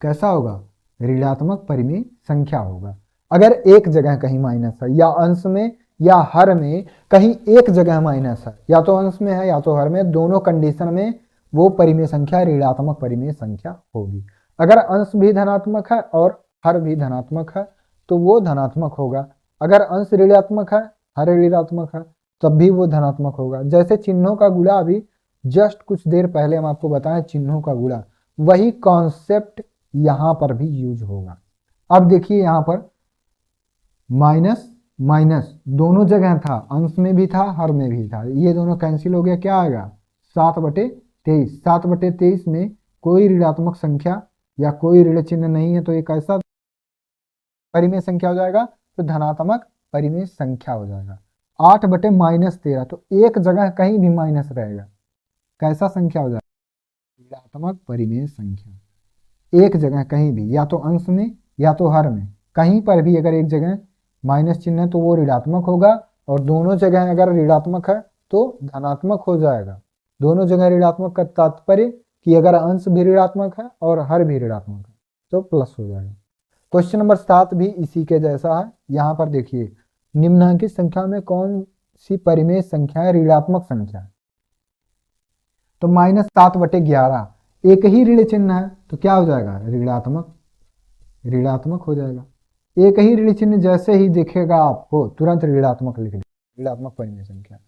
कैसा होगा, ऋणात्मक परिमेय संख्या होगा। अगर एक जगह कहीं माइनस है या अंश में या हर में कहीं एक जगह माइनस है, या तो अंश में है या तो हर में, दोनों कंडीशन में वो परिमेय संख्या ऋणात्मक परिमेय संख्या होगी। अगर अंश भी धनात्मक है और हर भी धनात्मक है तो वो धनात्मक होगा। अगर अंश ऋणात्मक है, हर ऋणात्मक है, तब भी वो धनात्मक होगा। जैसे चिन्हों का गुणा, अभी जस्ट कुछ देर पहले हम आपको बताएं चिन्हों का गुणा, वही कॉन्सेप्ट यहां पर भी यूज होगा। अब देखिए यहां पर माइनस माइनस दोनों जगह था, अंश में भी था हर में भी था, ये दोनों कैंसिल हो गया, क्या आएगा 7/23। 7/23 में कोई ऋणात्मक संख्या या कोई ऋण चिन्ह नहीं है, तो एक ऐसा परिमेय संख्या हो जाएगा, तो धनात्मक परिमेय संख्या हो जाएगा। 8/-13, तो एक जगह कहीं भी माइनस रहेगा, कैसा संख्या हो जाएगा, ऋणात्मक परिमेय संख्या। एक जगह कहीं भी, या तो अंश में या तो हर में, कहीं पर भी अगर एक जगह माइनस चिन्ह है तो वो ऋणात्मक होगा, और दोनों जगह अगर ऋणात्मक है तो धनात्मक हो जाएगा। दोनों जगह ऋणात्मक का तात्पर्य कि अगर अंश भी ऋणात्मक है और हर भी ऋणात्मक है तो प्लस हो जाएगा। क्वेश्चन नंबर 7 भी इसी के जैसा है। यहाँ पर देखिए निम्नलिखित संख्या में कौन सी परिमेय संख्या है ऋणात्मक संख्या है। तो -7/11, एक ही ऋण चिन्ह है तो क्या हो जाएगा, ऋणात्मक, ऋणात्मक हो जाएगा। एक ही ऋण चिन्ह जैसे ही दिखेगा आपको तुरंत ऋणात्मक लिख लीजिए, ऋणात्मक परिमेय संख्या।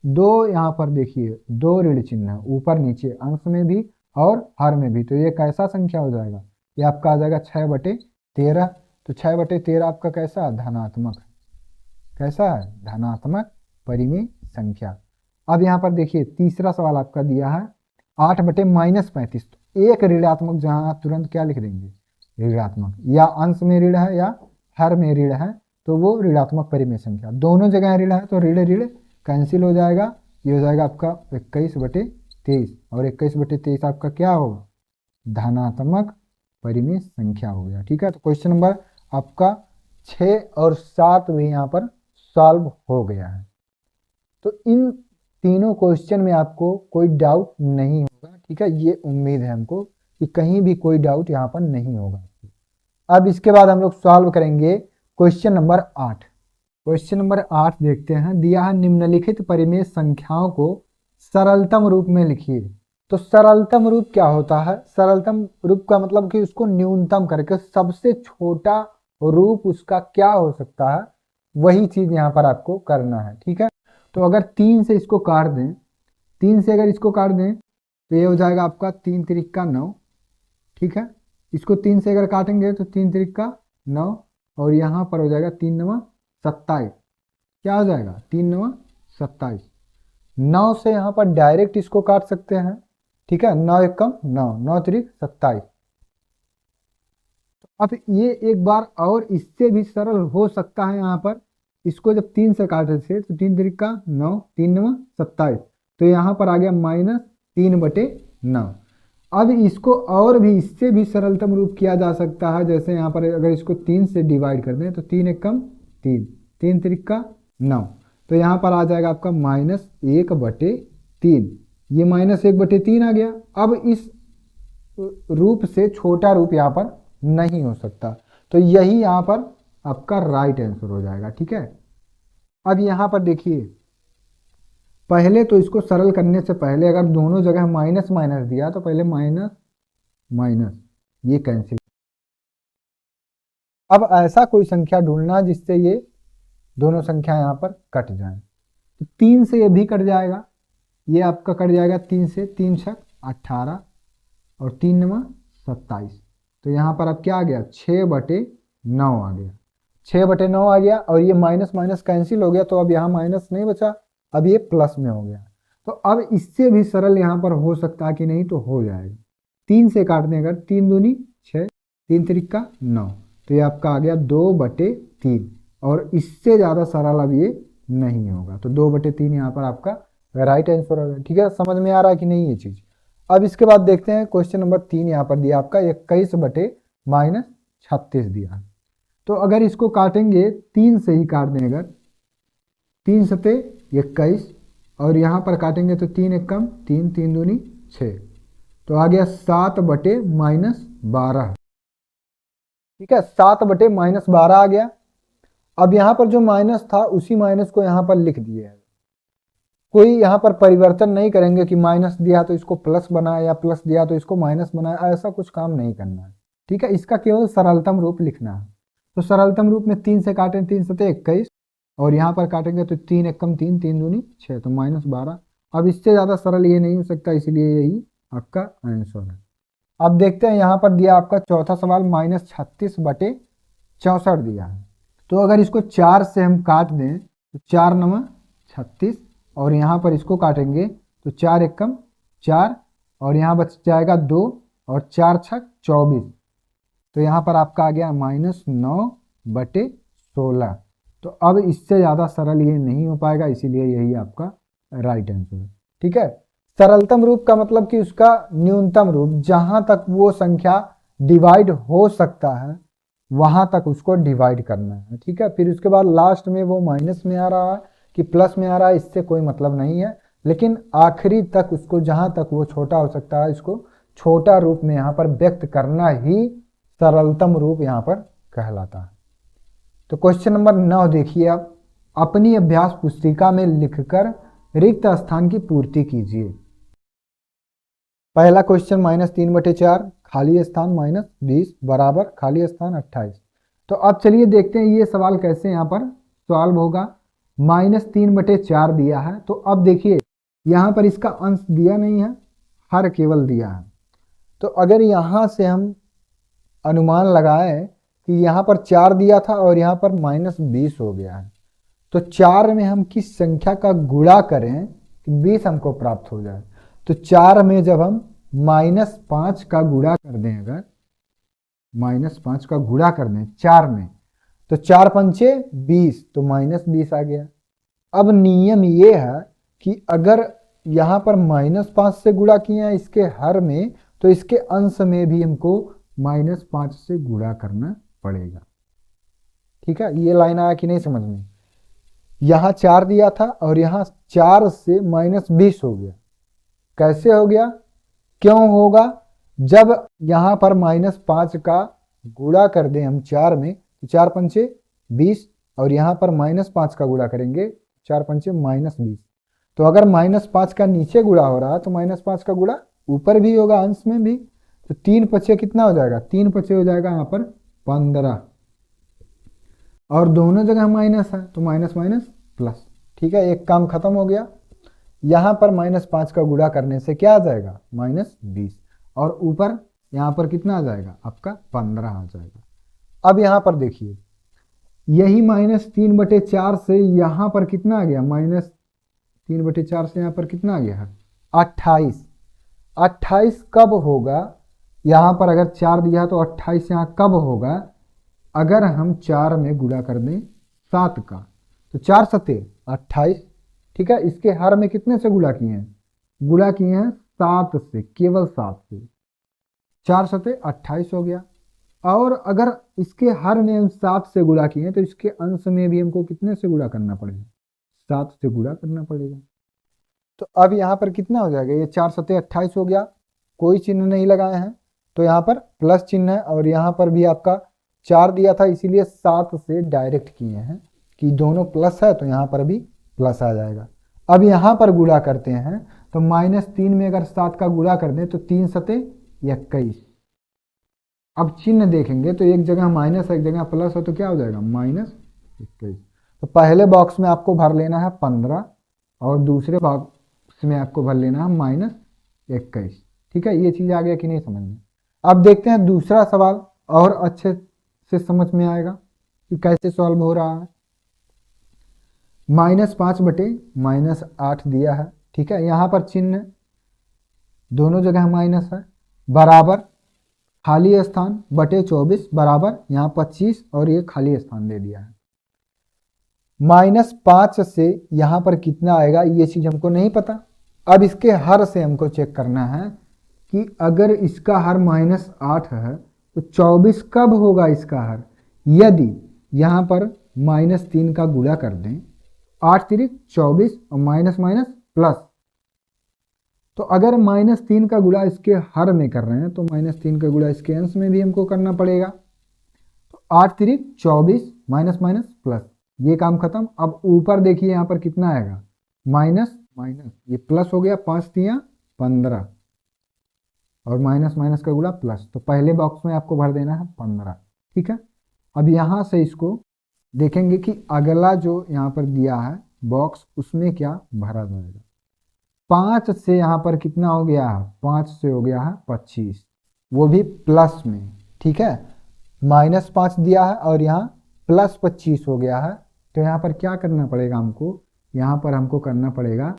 दो यहाँ पर देखिए दो ऋण चिन्ह है, ऊपर नीचे, अंश में भी और हर में भी, तो ये कैसा संख्या हो जाएगा, ये आपका आ जाएगा 6/13। तो 6/13 आपका कैसा है, धनात्मक है। कैसा है, धनात्मक परिमेय संख्या। अब यहाँ पर देखिए तीसरा सवाल आपका दिया है 8/-35, तो एक ऋणात्मक, जहाँ आप तुरंत क्या लिख देंगे, ऋणात्मक, या अंश में ऋण है या हर में ऋण है तो वो ऋणात्मक परिमेय संख्या। दोनों जगह ऋण है तो ऋण ऋण कैंसिल हो जाएगा, ये हो जाएगा आपका 21/23, और 21/23 आपका क्या होगा, धनात्मक परिमेय संख्या हो गया। ठीक है, तो क्वेश्चन नंबर आपका 6 और 7 भी यहाँ पर सॉल्व हो गया है। तो इन तीनों क्वेश्चन में आपको कोई डाउट नहीं होगा। ठीक है, ये उम्मीद है हमको कि कहीं भी कोई डाउट यहाँ पर नहीं होगा। अब इसके बाद हम लोग सॉल्व करेंगे क्वेश्चन नंबर 8। क्वेश्चन नंबर 8 देखते हैं, दिया है निम्नलिखित परिमेय संख्याओं को सरलतम रूप में लिखिए। तो सरलतम रूप क्या होता है, सरलतम रूप का मतलब कि उसको न्यूनतम करके सबसे छोटा रूप उसका क्या हो सकता है, वही चीज यहाँ पर आपको करना है। ठीक है, तो अगर 3 से इसको काट दें, 3 से अगर इसको काट दें तो ये हो जाएगा आपका 3 × 9, ठीक है। इसको 3 से अगर काटेंगे तो 3 त्रिक का 9 और यहाँ पर हो जाएगा 3 नवा 27। क्या हो जाएगा 3 नवा 27। 9 से यहाँ पर डायरेक्ट इसको काट सकते हैं, ठीक है। 9 एक कम 9, 9 त्रिक 27। अब ये एक बार और इससे भी सरल हो सकता है। यहाँ पर इसको जब 3 से काटे थे तो 3 त्रिक का 9, 3 नवा 27, तो यहाँ पर आ गया -3/9। अब इसको और भी इससे भी सरलतम रूप किया जा सकता है। जैसे यहाँ पर अगर इसको 3 से डिवाइड कर दें तो 3 एक कम 3, 3 त्रिक का 9, तो यहाँ पर आ जाएगा आपका -1/3। ये -1/3 आ गया। अब इस रूप से छोटा रूप यहाँ पर नहीं हो सकता, तो यही यहाँ पर आपका राइट आंसर हो जाएगा, ठीक है। अब यहाँ पर देखिए, पहले तो इसको सरल करने से पहले अगर दोनों जगह माइनस माइनस दिया तो पहले माइनस माइनस ये कैंसिल। अब ऐसा कोई संख्या ढूंढना जिससे ये दोनों संख्या यहाँ पर कट जाए। तो 3 से ये भी कट जाएगा, ये आपका कट जाएगा 3 से, 3 छक 18 और 3 नवा 27। तो यहाँ पर अब क्या आ गया 6/9 आ गया, 6/9 आ गया। और ये माइनस माइनस कैंसिल हो गया, तो अब यहाँ माइनस नहीं बचा, अब ये प्लस में हो गया। तो अब इससे भी सरल यहाँ पर हो सकता है कि नहीं, तो हो जाएगा 3 से काटने अगर 3 दूनी 6, 3 त्रिक का 9, तो ये आपका आ गया 2/3। और इससे ज़्यादा सरल अब ये नहीं होगा, तो 2/3 यहाँ पर आपका राइट आंसर होगा, ठीक है। समझ में आ रहा है कि नहीं ये चीज़। अब इसके बाद देखते हैं क्वेश्चन नंबर 3 यहाँ पर दिया आपका 21/-36 दिया है। तो अगर इसको काटेंगे 3 से ही काट दें, अगर 3 सते 21 और यहाँ पर काटेंगे तो 3 एक कम 3, 3 दूनी 6, तो आ गया 7/-12, ठीक है। 7/-12 आ गया। अब यहाँ पर जो माइनस था उसी माइनस को यहाँ पर लिख दिए है, कोई यहाँ पर परिवर्तन नहीं करेंगे कि माइनस दिया तो इसको प्लस बनाया या प्लस दिया तो इसको माइनस बनाया, ऐसा कुछ काम नहीं करना है, ठीक है। इसका केवल सरलतम रूप लिखना है। तो सरलतम रूप में 3 से काटें 3 सते 21 और यहाँ पर काटेंगे तो 3 एक कम 3, 3 दूनी 6, तो -12। अब इससे ज़्यादा सरल ये नहीं हो सकता, इसलिए यही आपका आंसर है। अब देखते हैं यहाँ पर दिया आपका चौथा सवाल -36/64 दिया है। तो अगर इसको 4 से हम काट दें तो 4 नवा 36 और यहाँ पर इसको काटेंगे तो 4 एक कम 4 और यहाँ बच जाएगा 2 और 4 छक 24, तो यहाँ पर आपका आ गया -9/16। तो अब इससे ज़्यादा सरल ये नहीं हो पाएगा, इसीलिए यही आपका राइट आंसर है, ठीक है। सरलतम रूप का मतलब कि उसका न्यूनतम रूप, जहाँ तक वो संख्या डिवाइड हो सकता है वहाँ तक उसको डिवाइड करना है, ठीक है। फिर उसके बाद लास्ट में वो माइनस में आ रहा है कि प्लस में आ रहा है, इससे कोई मतलब नहीं है। लेकिन आखिरी तक उसको जहाँ तक वो छोटा हो सकता है, इसको छोटा रूप में यहाँ पर व्यक्त करना ही सरलतम रूप यहाँ पर कहलाता है। तो क्वेश्चन नंबर 9 देखिए आप, अपनी अभ्यास पुस्तिका में लिखकर रिक्त स्थान की पूर्ति कीजिए। पहला क्वेश्चन -3/4 खाली स्थान -20 बराबर खाली स्थान 28। तो अब चलिए देखते हैं ये सवाल कैसे यहाँ पर सॉल्व होगा। -3/4 दिया है, तो अब देखिए यहाँ पर इसका अंश दिया नहीं है, हर केवल दिया है। तो अगर यहाँ से हम अनुमान लगाएं कि यहाँ पर 4 दिया था और यहाँ पर -20 हो गया है, तो 4 में हम किस संख्या का गुणा करें कि 20 हमको प्राप्त हो जाए। तो 4 में जब हम -5 का गुणा कर दें, अगर -5 का गुणा कर दें 4 में, तो 4 पंचे 20, तो -20 आ गया। अब नियम ये है कि अगर यहाँ पर -5 से गुणा किए हैं इसके हर में, तो इसके अंश में भी हमको -5 से गुणा करना पड़ेगा, ठीक है। ये लाइन आया कि नहीं समझ में। यहाँ 4 दिया था और यहाँ 4 से -20 हो गया। कैसे हो गया, क्यों होगा, जब यहाँ पर -5 का गुणा कर दें हम 4 में, तो 4 पंचे 20 और यहाँ पर -5 का गुणा करेंगे 4 पंचे -20। तो अगर -5 का नीचे गुणा हो रहा है तो -5 का गुणा ऊपर भी होगा, अंश में भी। तो 3 पचे कितना हो जाएगा, 3 पचे हो जाएगा यहाँ पर 15 और दोनों जगह माइनस है तो माइनस माइनस प्लस, ठीक है। एक काम खत्म हो गया। यहाँ पर -5 का गुणा करने से क्या आ जाएगा -20 और ऊपर यहाँ पर कितना आ जाएगा आपका 15 आ जाएगा। अब यहाँ पर देखिए, यही -3/4 से यहाँ पर कितना आ गया, -3/4 से यहाँ पर कितना आ गया 28। 28 कब होगा, यहाँ पर अगर 4 दिया तो 28 यहाँ कब होगा, अगर हम 4 में गुणा कर दें 7 का, तो 4 सते 28, ठीक है। इसके हर में कितने से गुणा किए हैं, गुणा किए हैं 7 से, केवल 7 से, 4 सते 28 हो गया। और अगर इसके हर में हम 7 से गुणा किए हैं तो इसके अंश में भी हमको कितने से गुणा करना पड़ेगा, 7 से गुणा करना पड़ेगा। तो अब यहाँ पर कितना हो जाएगा, ये 4 सते 28 हो गया, कोई चिन्ह नहीं लगाए हैं तो यहाँ पर प्लस चिन्ह है, और यहाँ पर भी आपका 4 दिया था इसीलिए 7 से डायरेक्ट किए हैं कि दोनों प्लस है, तो यहाँ पर भी प्लस आ जाएगा। अब यहाँ पर गुणा करते हैं तो -3 में अगर 7 का गुणा कर दें तो 3 सते 21। अब चिन्ह देखेंगे तो एक जगह माइनस है एक जगह प्लस है, तो क्या हो जाएगा -21। तो पहले बॉक्स में आपको भर लेना है 15 और दूसरे बॉक्स में आपको भर लेना है -21, ठीक है। ये चीज़ आ गया कि नहीं समझ में। अब देखते हैं दूसरा सवाल, और अच्छे से समझ में आएगा कि कैसे सॉल्व हो रहा है। -5/-8 दिया है, ठीक है। यहाँ पर चिन्ह दोनों जगह माइनस है, बराबर खाली स्थान बटे 24 बराबर यहाँ 25 और ये खाली स्थान दे दिया है। -5 से यहाँ पर कितना आएगा ये चीज़ हमको नहीं पता। अब इसके हर से हमको चेक करना है कि अगर इसका हर -8 है तो 24 कब होगा इसका हर, यदि यहाँ पर -3 का गुणा कर दें, 8 तिरिक 24 और माइनस माइनस प्लस, तो अगर -3 का गुणा इसके हर में कर रहे हैं तो -3 का गुणा इसके अंश में भी हमको करना पड़ेगा। तो 8 तिरिक 24 माइनस माइनस प्लस, ये काम खत्म। अब ऊपर देखिए यहाँ पर कितना आएगा, माइनस माइनस ये प्लस हो गया, 5 तिया 15 और माइनस माइनस का गुणा प्लस, तो पहले बॉक्स में आपको भर देना है 15, ठीक है। अब यहाँ से इसको देखेंगे कि अगला जो यहाँ पर दिया है बॉक्स उसमें क्या भरा जाएगा। 5 से यहाँ पर कितना हो गया है, 5 से हो गया है 25, वो भी प्लस में, ठीक है। -5 दिया है और यहाँ +25 हो गया है, तो यहाँ पर क्या करना पड़ेगा हमको, यहाँ पर हमको करना पड़ेगा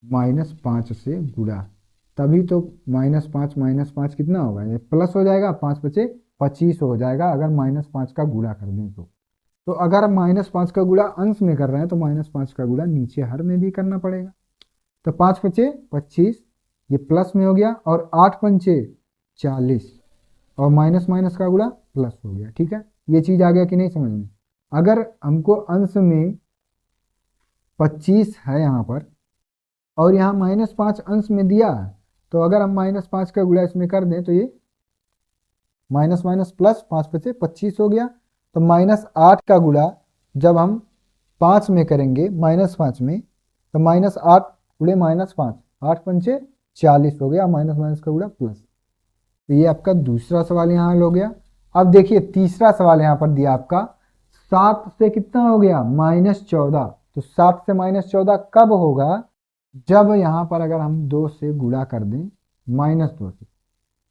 -5 से गुणा, तभी तो -5 कितना होगा, ये प्लस हो जाएगा, 5×5 = 25 हो जाएगा अगर -5 का गुणा कर दें तो अगर -5 का गुणा अंश में कर रहे हैं तो -5 का गुणा नीचे हर में भी करना पड़ेगा। तो 5×5 = 25, ये प्लस में हो गया, और 8×5 = 40 और माइनस माइनस का गुणा प्लस हो गया, ठीक है। ये चीज़ आ गया कि नहीं समझ में। अगर हमको अंश में 25 है यहाँ पर और यहाँ -5 अंश में दिया है, तो अगर हम -5 का गुणा इसमें कर दें तो ये माइनस माइनस प्लस, 5×5 = 25 हो गया। तो -8 का गुणा जब हम 5 में करेंगे -5 में, तो -8 × -5 8×5 = 40 हो गया, माइनस माइनस का गुणा प्लस। तो ये आपका दूसरा सवाल यहाँ हल हो गया। अब देखिए तीसरा सवाल यहाँ पर दिया आपका 7 से कितना हो गया, -14। तो 7 से -14 कब होगा, जब यहाँ पर अगर हम 2 से गुणा कर दें -2 से,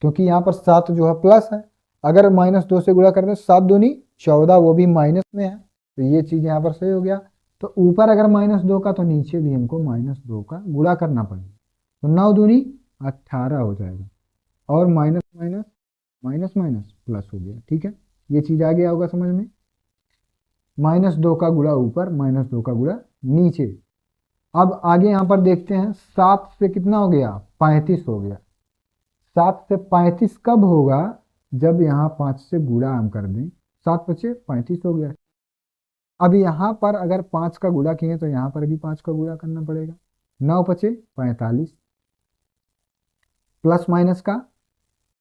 क्योंकि यहाँ पर 7 जो है प्लस है, अगर -2 से गुणा कर दें 7 दूनी 14, वो भी माइनस में है, तो ये चीज़ यहाँ पर सही हो गया। तो ऊपर अगर -2 का तो नीचे भी हमको -2 का गुणा करना पड़ेगा, तो 9 दूनी 18 हो जाएगा, और minus minus minus minus plus हो गया, ठीक है। ये चीज़ आ गया होगा समझ में। -2 का गुणा ऊपर, -2 का गुणा नीचे। अब आगे यहाँ पर देखते हैं 7 से कितना हो गया, 35 हो गया। 7 से 35 कब होगा, जब यहाँ 5 से गुणा हम कर दें, 7×5 = 35 हो गया। अब यहाँ पर अगर 5 का गुणा किए तो यहाँ पर भी 5 का गुणा करना पड़ेगा, 9×5 = 45, प्लस माइनस का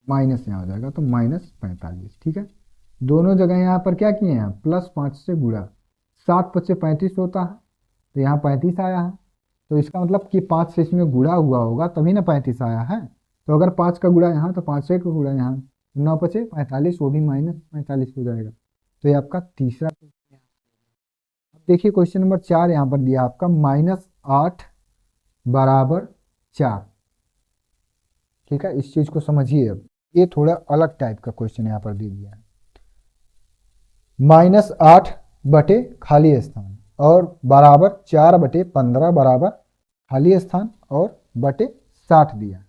माइनस यहाँ हो जाएगा, तो -45, ठीक है। दोनों जगह यहाँ पर क्या किए हैं, +5 से गुणा, 7×5 = 35 होता है, तो यहाँ 35 आया है, तो इसका मतलब कि 5 से इसमें गुणा हुआ होगा तभी ना 35 आया है। तो अगर 5 का गुणा यहाँ तो 5 से का गुणा यहाँ, 9×5 = 45, वो भी -45 हो जाएगा। तो ये आपका तीसरा। अब देखिए क्वेश्चन नंबर 4 यहाँ पर दिया आपका -8 = 4, ठीक है। इस चीज़ को समझिए अब। ये थोड़ा अलग टाइप का क्वेश्चन यहाँ पर दे दिया है। -8 बटे खाली स्थान और बराबर 4/15 बराबर खाली स्थान और बटे 60 दिया।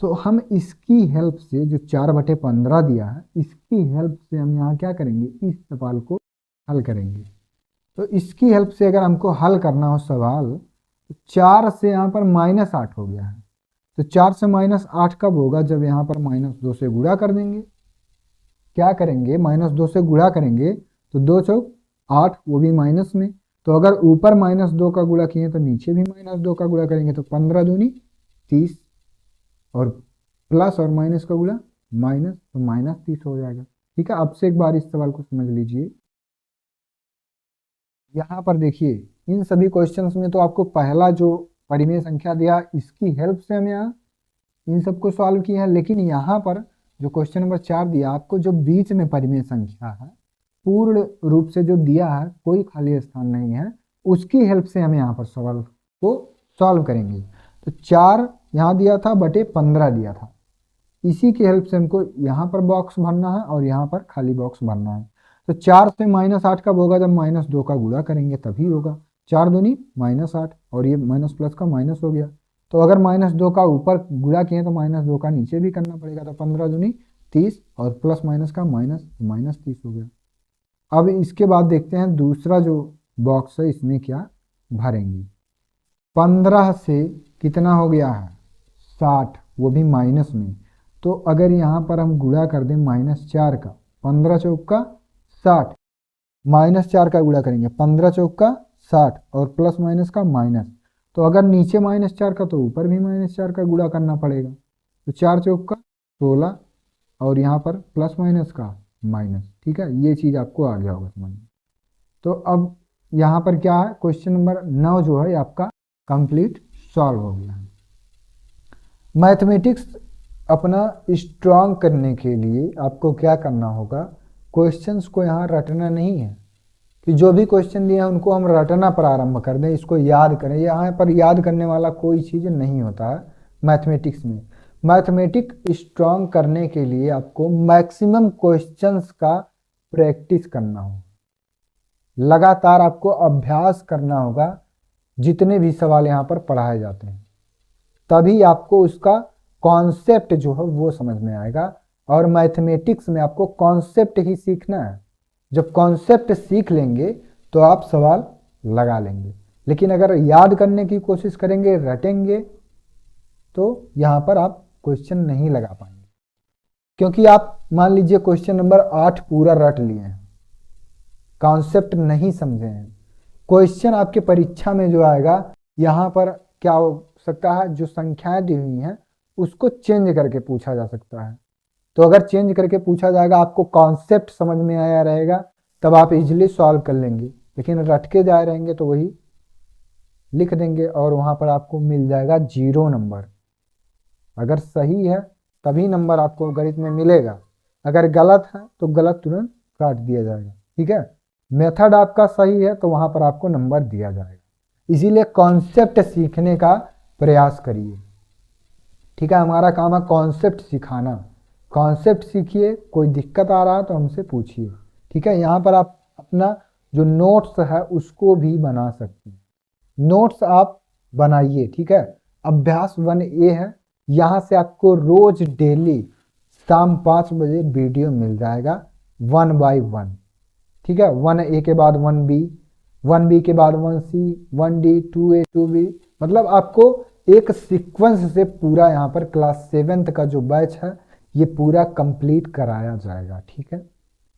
तो हम इसकी हेल्प से, जो 4/15 दिया है, इसकी हेल्प से हम यहाँ क्या करेंगे, इस सवाल को हल करेंगे। तो इसकी हेल्प से अगर हमको हल करना हो सवाल, तो 4 से यहाँ पर -8 हो गया है। तो 4 से -8 कब होगा, जब यहाँ पर -2 से गुणा कर देंगे। क्या करेंगे, -2 से गुणा करेंगे तो 2 चौक 8, वो भी माइनस में। तो अगर ऊपर -2 का गुणा किए तो नीचे भी -2 का गुणा करेंगे, तो 15 दूनी 30 और प्लस और माइनस का गुणा माइनस, तो -30 हो जाएगा। ठीक है, अब से एक बार इस सवाल को समझ लीजिए। यहाँ पर देखिए, इन सभी क्वेश्चंस में तो आपको पहला जो परिमेय संख्या दिया, इसकी हेल्प से हम यहाँ इन सबको सॉल्व किया है। लेकिन यहाँ पर जो क्वेश्चन नंबर 4 दिया आपको, जो बीच में परिमेय संख्या है, पूर्ण रूप से जो दिया है, कोई खाली स्थान नहीं है, उसकी हेल्प से हम यहाँ पर सवाल को सॉल्व करेंगे। तो 4 यहाँ दिया था बटे 15 दिया था, इसी की हेल्प से हमको यहाँ पर बॉक्स भरना है और यहाँ पर खाली बॉक्स भरना है। तो 4 से -8 कब होगा, जब -2 का गुणा करेंगे तभी होगा। 4 दूनी -8 और ये माइनस प्लस का माइनस हो गया। तो अगर -2 का ऊपर गुणा किए तो -2 का नीचे भी करना पड़ेगा। तो 15 दूनी 30 और प्लस माइनस का माइनस, तो -30 हो गया। अब इसके बाद देखते हैं दूसरा जो बॉक्स है, इसमें क्या भरेंगे। 15 से कितना हो गया है, 60, वो भी माइनस में। तो अगर यहाँ पर हम गुणा कर दें -4 का, 15 चौक का 60, -4 का गुणा करेंगे, 15 चौक का 60 और प्लस माइनस का माइनस। तो अगर नीचे -4 का, तो ऊपर भी -4 का गुणा करना पड़ेगा। तो 4 चौक का 16 और यहाँ पर प्लस माइनस का माइनस। ठीक है, ये चीज़ आपको आ गया होगा समझ में। तो अब यहाँ पर क्या है, क्वेश्चन नंबर 9 जो है आपका कंप्लीट सॉल्व हो गया है। मैथमेटिक्स अपना स्ट्रांग करने के लिए आपको क्या करना होगा, क्वेश्चंस को यहाँ रटना नहीं है कि जो भी क्वेश्चन दिए हैं उनको हम रटना प्रारंभ कर दें, इसको याद करें। यहाँ पर याद करने वाला कोई चीज़ नहीं होता है मैथमेटिक्स में। मैथमेटिक्स स्ट्रांग करने के लिए आपको मैक्सिमम क्वेश्चंस का प्रैक्टिस करना होगा, लगातार आपको अभ्यास करना होगा जितने भी सवाल यहाँ पर पढ़ाए जाते हैं, तभी आपको उसका कॉन्सेप्ट जो है वो समझ में आएगा। और मैथमेटिक्स में आपको कॉन्सेप्ट ही सीखना है। जब कॉन्सेप्ट सीख लेंगे तो आप सवाल लगा लेंगे। लेकिन अगर याद करने की कोशिश करेंगे, रटेंगे, तो यहाँ पर आप क्वेश्चन नहीं लगा पाएंगे। क्योंकि आप मान लीजिए क्वेश्चन नंबर 8 पूरा रट लिए हैं, कॉन्सेप्ट नहीं समझे हैं, क्वेश्चन आपके परीक्षा में जो आएगा, यहाँ पर क्या हो सकता है, जो संख्याएं दी हुई हैं उसको चेंज करके पूछा जा सकता है। तो अगर चेंज करके पूछा जाएगा, आपको कॉन्सेप्ट समझ में आया रहेगा, तब आप इजीली सॉल्व कर लेंगे। लेकिन रट के जा रहेंगे तो वही लिख देंगे और वहाँ पर आपको मिल जाएगा 0 नंबर। अगर सही है तभी नंबर आपको गणित में मिलेगा, अगर गलत है तो गलत तुरंत काट दिया जाएगा। ठीक है, मेथड आपका सही है तो वहाँ पर आपको नंबर दिया जाएगा। इसीलिए कॉन्सेप्ट सीखने का प्रयास करिए। ठीक है, हमारा काम है कॉन्सेप्ट सिखाना। कॉन्सेप्ट सीखिए, कोई दिक्कत आ रहा है तो हमसे पूछिए। ठीक है, यहाँ पर आप अपना जो नोट्स है उसको भी बना सकते हैं। नोट्स आप बनाइए। ठीक है, अभ्यास 1A है, यहाँ से आपको रोज डेली शाम 5 बजे वीडियो मिल जाएगा 1 बाय 1। ठीक है, 1A के बाद 1B, 1B के बाद 1C, 1D, 2A, 2B, मतलब आपको एक सीक्वेंस से पूरा यहाँ पर क्लास 7th का जो बैच है ये पूरा कंप्लीट कराया जाएगा। ठीक है,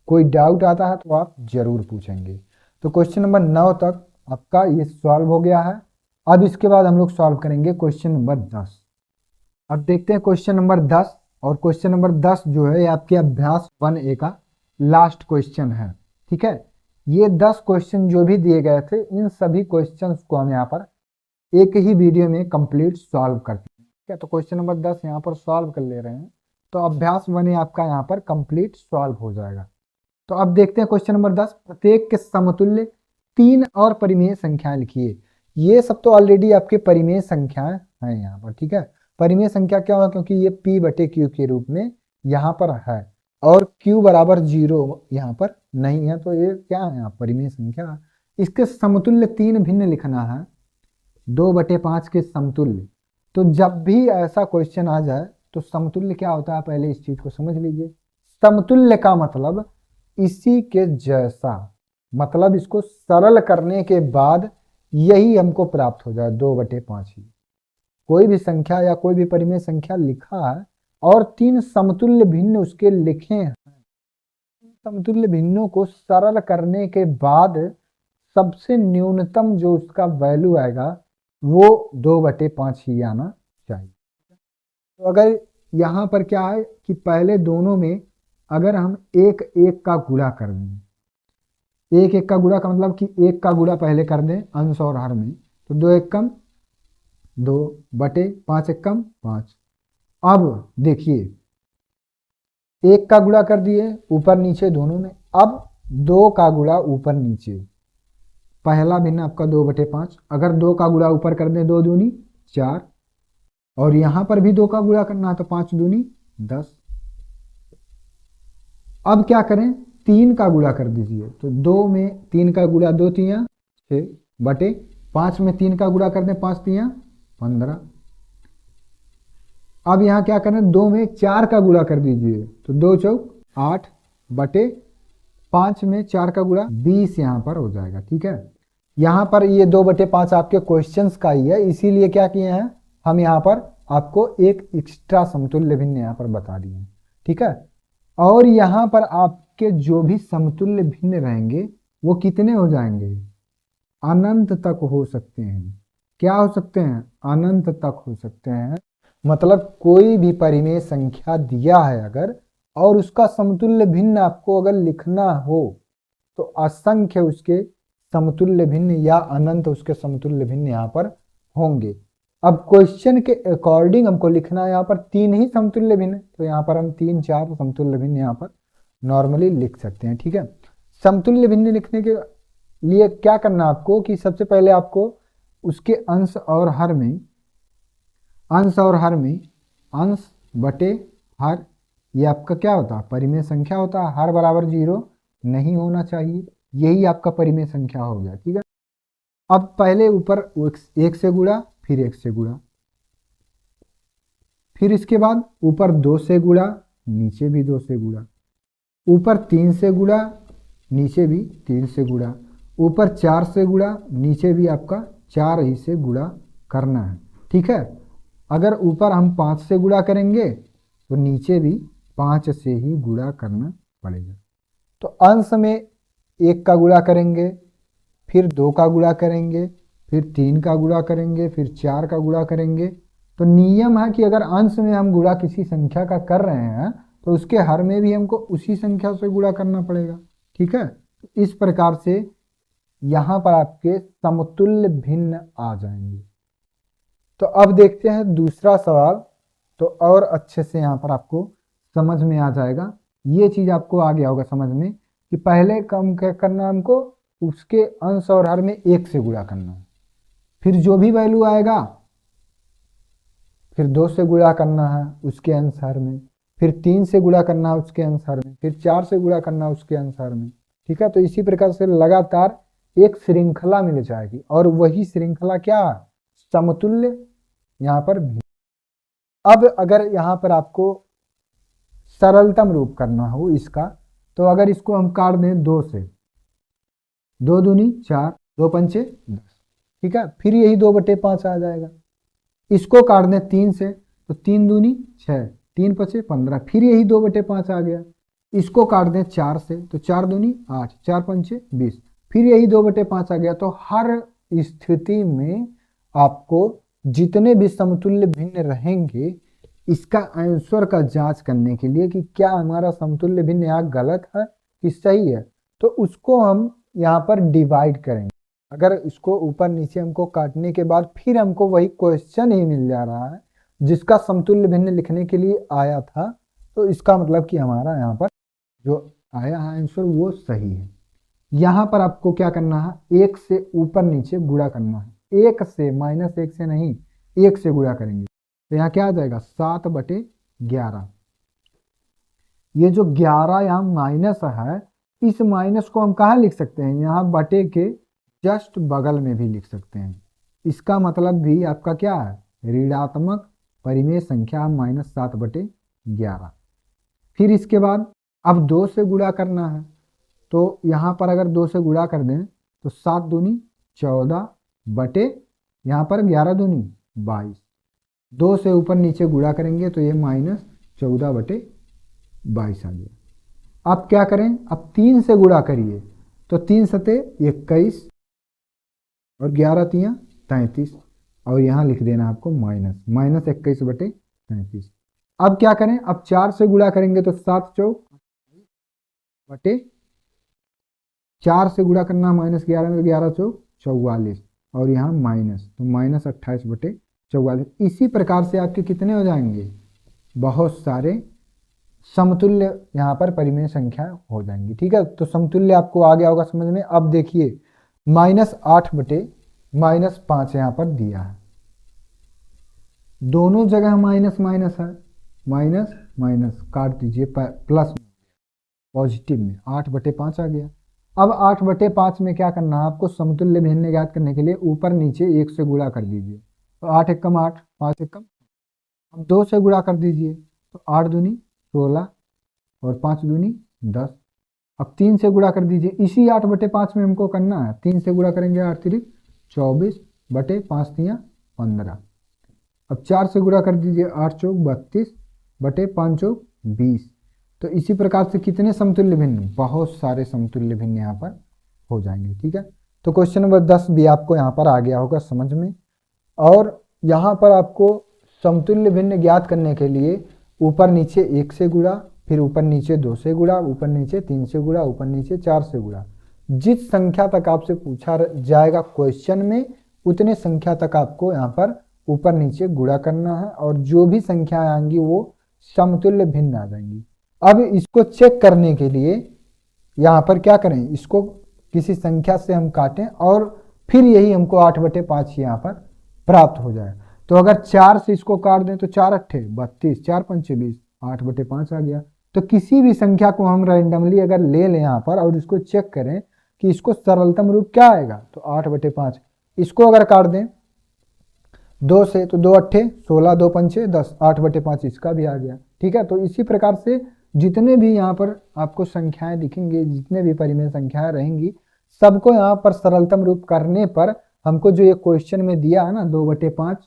कोई डाउट आता है तो आप जरूर पूछेंगे। तो क्वेश्चन नंबर 9 तक आपका ये सॉल्व हो गया है। अब इसके बाद हम लोग सॉल्व करेंगे क्वेश्चन नंबर 10। अब देखते हैं क्वेश्चन नंबर 10, और क्वेश्चन नंबर 10 जो है आपके अभ्यास 1A का लास्ट क्वेश्चन है। ठीक है, ये 10 क्वेश्चन जो भी दिए गए थे, इन सभी क्वेश्चंस को हम यहाँ पर एक ही वीडियो में कंप्लीट सॉल्व करते हैं। ठीक है, तो क्वेश्चन नंबर 10 यहाँ पर सॉल्व कर ले रहे हैं, तो अभ्यास 1A आपका यहाँ पर कंप्लीट सॉल्व हो जाएगा। तो अब देखते हैं क्वेश्चन नंबर 10, प्रत्येक के समतुल्य 3 और परिमेय संख्याएं लिखिए। ये सब तो ऑलरेडी आपके परिमेय संख्याएं हैं यहाँ पर। ठीक है, परिमेय संख्या क्या होगा, क्योंकि ये p बटे q के रूप में यहाँ पर है और q बराबर 0 यहाँ पर नहीं है, तो ये क्या है परिमेय संख्या। इसके समतुल्य 3 भिन्न लिखना है, 2/5 के समतुल्य। तो जब भी ऐसा क्वेश्चन आ जाए तो समतुल्य क्या होता है, पहले इस चीज को समझ लीजिए। समतुल्य का मतलब इसी के जैसा, मतलब इसको सरल करने के बाद यही हमको प्राप्त हो जाए, 2/5 ही। कोई भी संख्या या कोई भी परिमेय संख्या लिखा है और 3 समतुल्य भिन्न उसके लिखे हैं, समतुल्य भिन्नों को सरल करने के बाद सबसे न्यूनतम जो उसका वैल्यू आएगा वो 2/5 ही आना चाहिए। तो अगर यहाँ पर क्या है कि पहले दोनों में अगर हम 1 का गुणा कर दें, 1 का गुणा का मतलब कि 1 का गुणा पहले कर दें अंश और हर में, तो 2 1 कम 2 बटे 5 1 कम 5। अब देखिए 1 का गुणा कर दिए ऊपर नीचे दोनों में, अब 2 का गुणा ऊपर नीचे, पहला भिन्न आपका 2/5। अगर 2 का गुणा ऊपर कर दें 2 दूनी 4, और यहां पर भी 2 का गुणा करना है तो 5 दूनी 10। अब क्या करें, 3 का गुणा कर दीजिए, तो 2 में 3 का गुणा 2 3 6 बटे 5 में 3 का गुणा कर दें 5 3 15। अब यहाँ क्या करें, 2 में 4 का गुणा कर दीजिए, तो 2 चौक 8 बटे 5 में 4 का गुणा 20 यहाँ पर हो जाएगा। ठीक है, यहाँ पर ये 2/5 आपके क्वेश्चंस का ही है, इसीलिए क्या किए हैं हम यहाँ पर आपको एक एक्स्ट्रा समतुल्य भिन्न यहाँ पर बता दिए हैं। ठीक है, और यहाँ पर आपके जो भी समतुल्य भिन्न रहेंगे वो कितने हो जाएंगे, अनंत तक हो सकते हैं। क्या हो सकते हैं, अनंत तक हो सकते हैं। मतलब कोई भी परिमेय संख्या दिया है अगर, और उसका समतुल्य भिन्न आपको अगर लिखना हो तो असंख्य उसके समतुल्य भिन्न या अनंत उसके समतुल्य भिन्न यहाँ पर होंगे। अब क्वेश्चन के अकॉर्डिंग हमको लिखना है यहाँ पर 3 ही समतुल्य भिन्न, तो यहाँ पर हम 3 4 समतुल्य भिन्न यहाँ पर नॉर्मली लिख सकते हैं। ठीक है, समतुल्य भिन्न लिखने के लिए क्या करना है आपको कि सबसे पहले आपको उसके अंश और हर में, अंश बटे हर, ये आपका क्या होता है, परिमेय संख्या होता है। हर बराबर 0 नहीं होना चाहिए, यही आपका परिमेय संख्या हो गया। ठीक है, अब पहले ऊपर 1 से गुणा, फिर 1 से गुणा, फिर इसके बाद ऊपर 2 से गुणा, नीचे भी 2 से गुणा, ऊपर 3 से गुणा, नीचे भी 3 से गुणा, ऊपर 4 से गुणा, नीचे भी आपका 4 ही से गुणा करना है। ठीक है, अगर ऊपर हम 5 से गुणा करेंगे तो नीचे भी 5 से ही गुणा करना पड़ेगा। तो अंश में 1 का गुणा करेंगे, फिर 2 का गुणा करेंगे, फिर 3 का गुणा करेंगे, फिर 4 का गुणा करेंगे। तो नियम है कि अगर अंश में हम गुणा किसी संख्या का कर रहे हैं तो उसके हर में भी हमको उसी संख्या से गुणा करना पड़ेगा। ठीक है, इस प्रकार से यहाँ पर आपके समतुल्य भिन्न आ जाएंगे। तो अब देखते हैं दूसरा सवाल, तो और अच्छे से यहाँ पर आपको समझ में आ जाएगा। ये चीज आपको आ गया होगा समझ में कि पहले कम क्या करना, हमको उसके अंश और हर में 1 से गुणा करना है, फिर जो भी वैल्यू आएगा फिर 2 से गुणा करना है उसके अंश हर में, फिर 3 से गुणा करना है उसके अंश हर में, फिर 4 से गुणा करना है उसके अंश हर में। ठीक है, तो इसी प्रकार से लगातार एक श्रृंखला मिल जाएगी, और वही श्रृंखला क्या, समतुल्य यहाँ पर भी। अब अगर यहाँ पर आपको सरलतम रूप करना हो इसका, तो अगर इसको हम काट दें 2 से, 2 दूनी 4, 2 पंचे 10। ठीक है, फिर यही 2/5 आ जाएगा। इसको काट दें 3 से, तो 3 दूनी 6, 3 पचे 15, फिर यही 2/5 आ गया। इसको काट दें 4 से, तो 4 दूनी 8, 4 पंचे 20, फिर यही 2/5 आ गया। तो हर स्थिति में आपको जितने भी समतुल्य भिन्न रहेंगे, इसका आंसर का जांच करने के लिए कि क्या हमारा समतुल्य भिन्न यहाँ गलत है कि सही है, तो उसको हम यहाँ पर डिवाइड करेंगे। अगर इसको ऊपर नीचे हमको काटने के बाद फिर हमको वही क्वेश्चन ही मिल जा रहा है जिसका समतुल्य भिन्न लिखने के लिए आया था, तो इसका मतलब कि हमारा यहाँ पर जो आया है आंसर वो सही है। यहाँ पर आपको क्या करना है, 1 से ऊपर नीचे गुणा करना है। 1 से, -1 से नहीं, 1 से गुणा करेंगे। तो यहाँ क्या आ जाएगा 7/11। ये जो 11 यहाँ माइनस है, इस माइनस को हम कहाँ लिख सकते हैं, यहाँ बटे के जस्ट बगल में भी लिख सकते हैं। इसका मतलब भी आपका क्या है, ऋणात्मक परिमेय संख्या -7/11। फिर इसके बाद अब 2 से गुणा करना है, तो यहाँ पर अगर 2 से गुणा कर दें तो 7 दूनी 14 बटे यहाँ पर 11 दूनी 22। 2 से ऊपर नीचे गुणा करेंगे तो ये -14/22 आ गया। अब क्या करें, अब 3 से गुणा करिए तो 3 सते 21 और 11 तियाँ 33, और यहाँ लिख देना आपको -21/33। अब क्या करें, अब 4 से गुणा करेंगे तो 7 चौक बटे 4 से गुणा करना -11 में, तो 11 चौक 44, और यहाँ माइनस, तो -28/44। इसी प्रकार से आपके कितने हो जाएंगे, बहुत सारे समतुल्य यहाँ पर परिमेय संख्या हो जाएंगी। ठीक है, तो समतुल्य आपको आ गया होगा समझ में। अब देखिए -8/-5 यहाँ पर दिया है, दोनों जगह माइनस माइनस है, माइनस माइनस काट दीजिए, प्लस पॉजिटिव में 8/5 आ गया। अब 8/5 में क्या करना है आपको, समतुल्य भिन्न ज्ञात करने के लिए ऊपर नीचे 1 से गुणा कर दीजिए, तो 8 एकम 8, 5 एकम। अब 2 से गुणा कर दीजिए तो 8 दूनी 16 और 5 दूनी 10। अब 3 से गुणा कर दीजिए, इसी 8/5 में हमको करना है, 3 से गुणा करेंगे 8 तिरिक 24 बटे 5 तियाँ 15। अब 4 से गुणा कर दीजिए, 8 चौक 32 बटे 5 चौक 20। तो इसी प्रकार से कितने समतुल्य भिन्न, बहुत सारे समतुल्य भिन्न यहाँ पर हो जाएंगे। ठीक है, तो क्वेश्चन नंबर 10 भी आपको यहाँ पर आ गया होगा समझ में। और यहाँ पर आपको समतुल्य भिन्न ज्ञात करने के लिए ऊपर नीचे 1 से गुणा, फिर ऊपर नीचे 2 से गुणा, ऊपर नीचे 3 से गुणा, ऊपर नीचे 4 से गुणा, जिस संख्या तक आपसे पूछा जाएगा क्वेश्चन में उतने संख्या तक आपको यहाँ पर ऊपर नीचे गुणा करना है, और जो भी संख्याएं आएंगी वो समतुल्य भिन्न आ जाएंगी। अब इसको चेक करने के लिए यहाँ पर क्या करें, इसको किसी संख्या से हम काटें और फिर यही हमको 8/5 यहाँ पर प्राप्त हो जाए। तो अगर 4 से इसको काट दें तो 4 अट्ठे 32, 4 पंचे 20, 8/5 आ गया। तो किसी भी संख्या को हम रैंडमली अगर ले लें यहाँ पर और इसको चेक करें कि इसको सरलतम रूप क्या आएगा, तो 8/5। इसको अगर काट दें 2 से तो 2 अट्ठे 16, 2 पंचे 10, 8/5 इसका भी आ गया। ठीक है, तो इसी प्रकार से जितने भी यहाँ पर आपको संख्याएं दिखेंगे, जितने भी परिमेय संख्याएं रहेंगी, सबको यहाँ पर सरलतम रूप करने पर हमको जो ये क्वेश्चन में दिया है ना 2/5,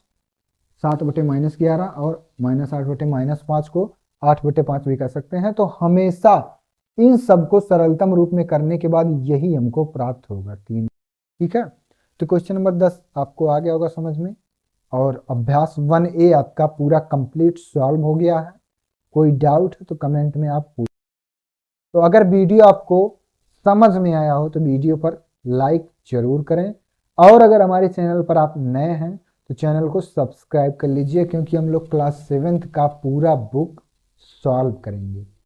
7/-11 और -8/-5 को 8/5 भी कर सकते हैं। तो हमेशा इन सबको सरलतम रूप में करने के बाद यही हमको प्राप्त होगा 3। ठीक है, तो क्वेश्चन नंबर 10 आपको आ गया होगा समझ में, और अभ्यास 1A आपका पूरा कंप्लीट सॉल्व हो गया है। कोई डाउट है तो कमेंट में आप पूछ। तो अगर वीडियो आपको समझ में आया हो तो वीडियो पर लाइक जरूर करें, और अगर हमारे चैनल पर आप नए हैं तो चैनल को सब्सक्राइब कर लीजिए, क्योंकि हम लोग क्लास 7th का पूरा बुक सॉल्व करेंगे।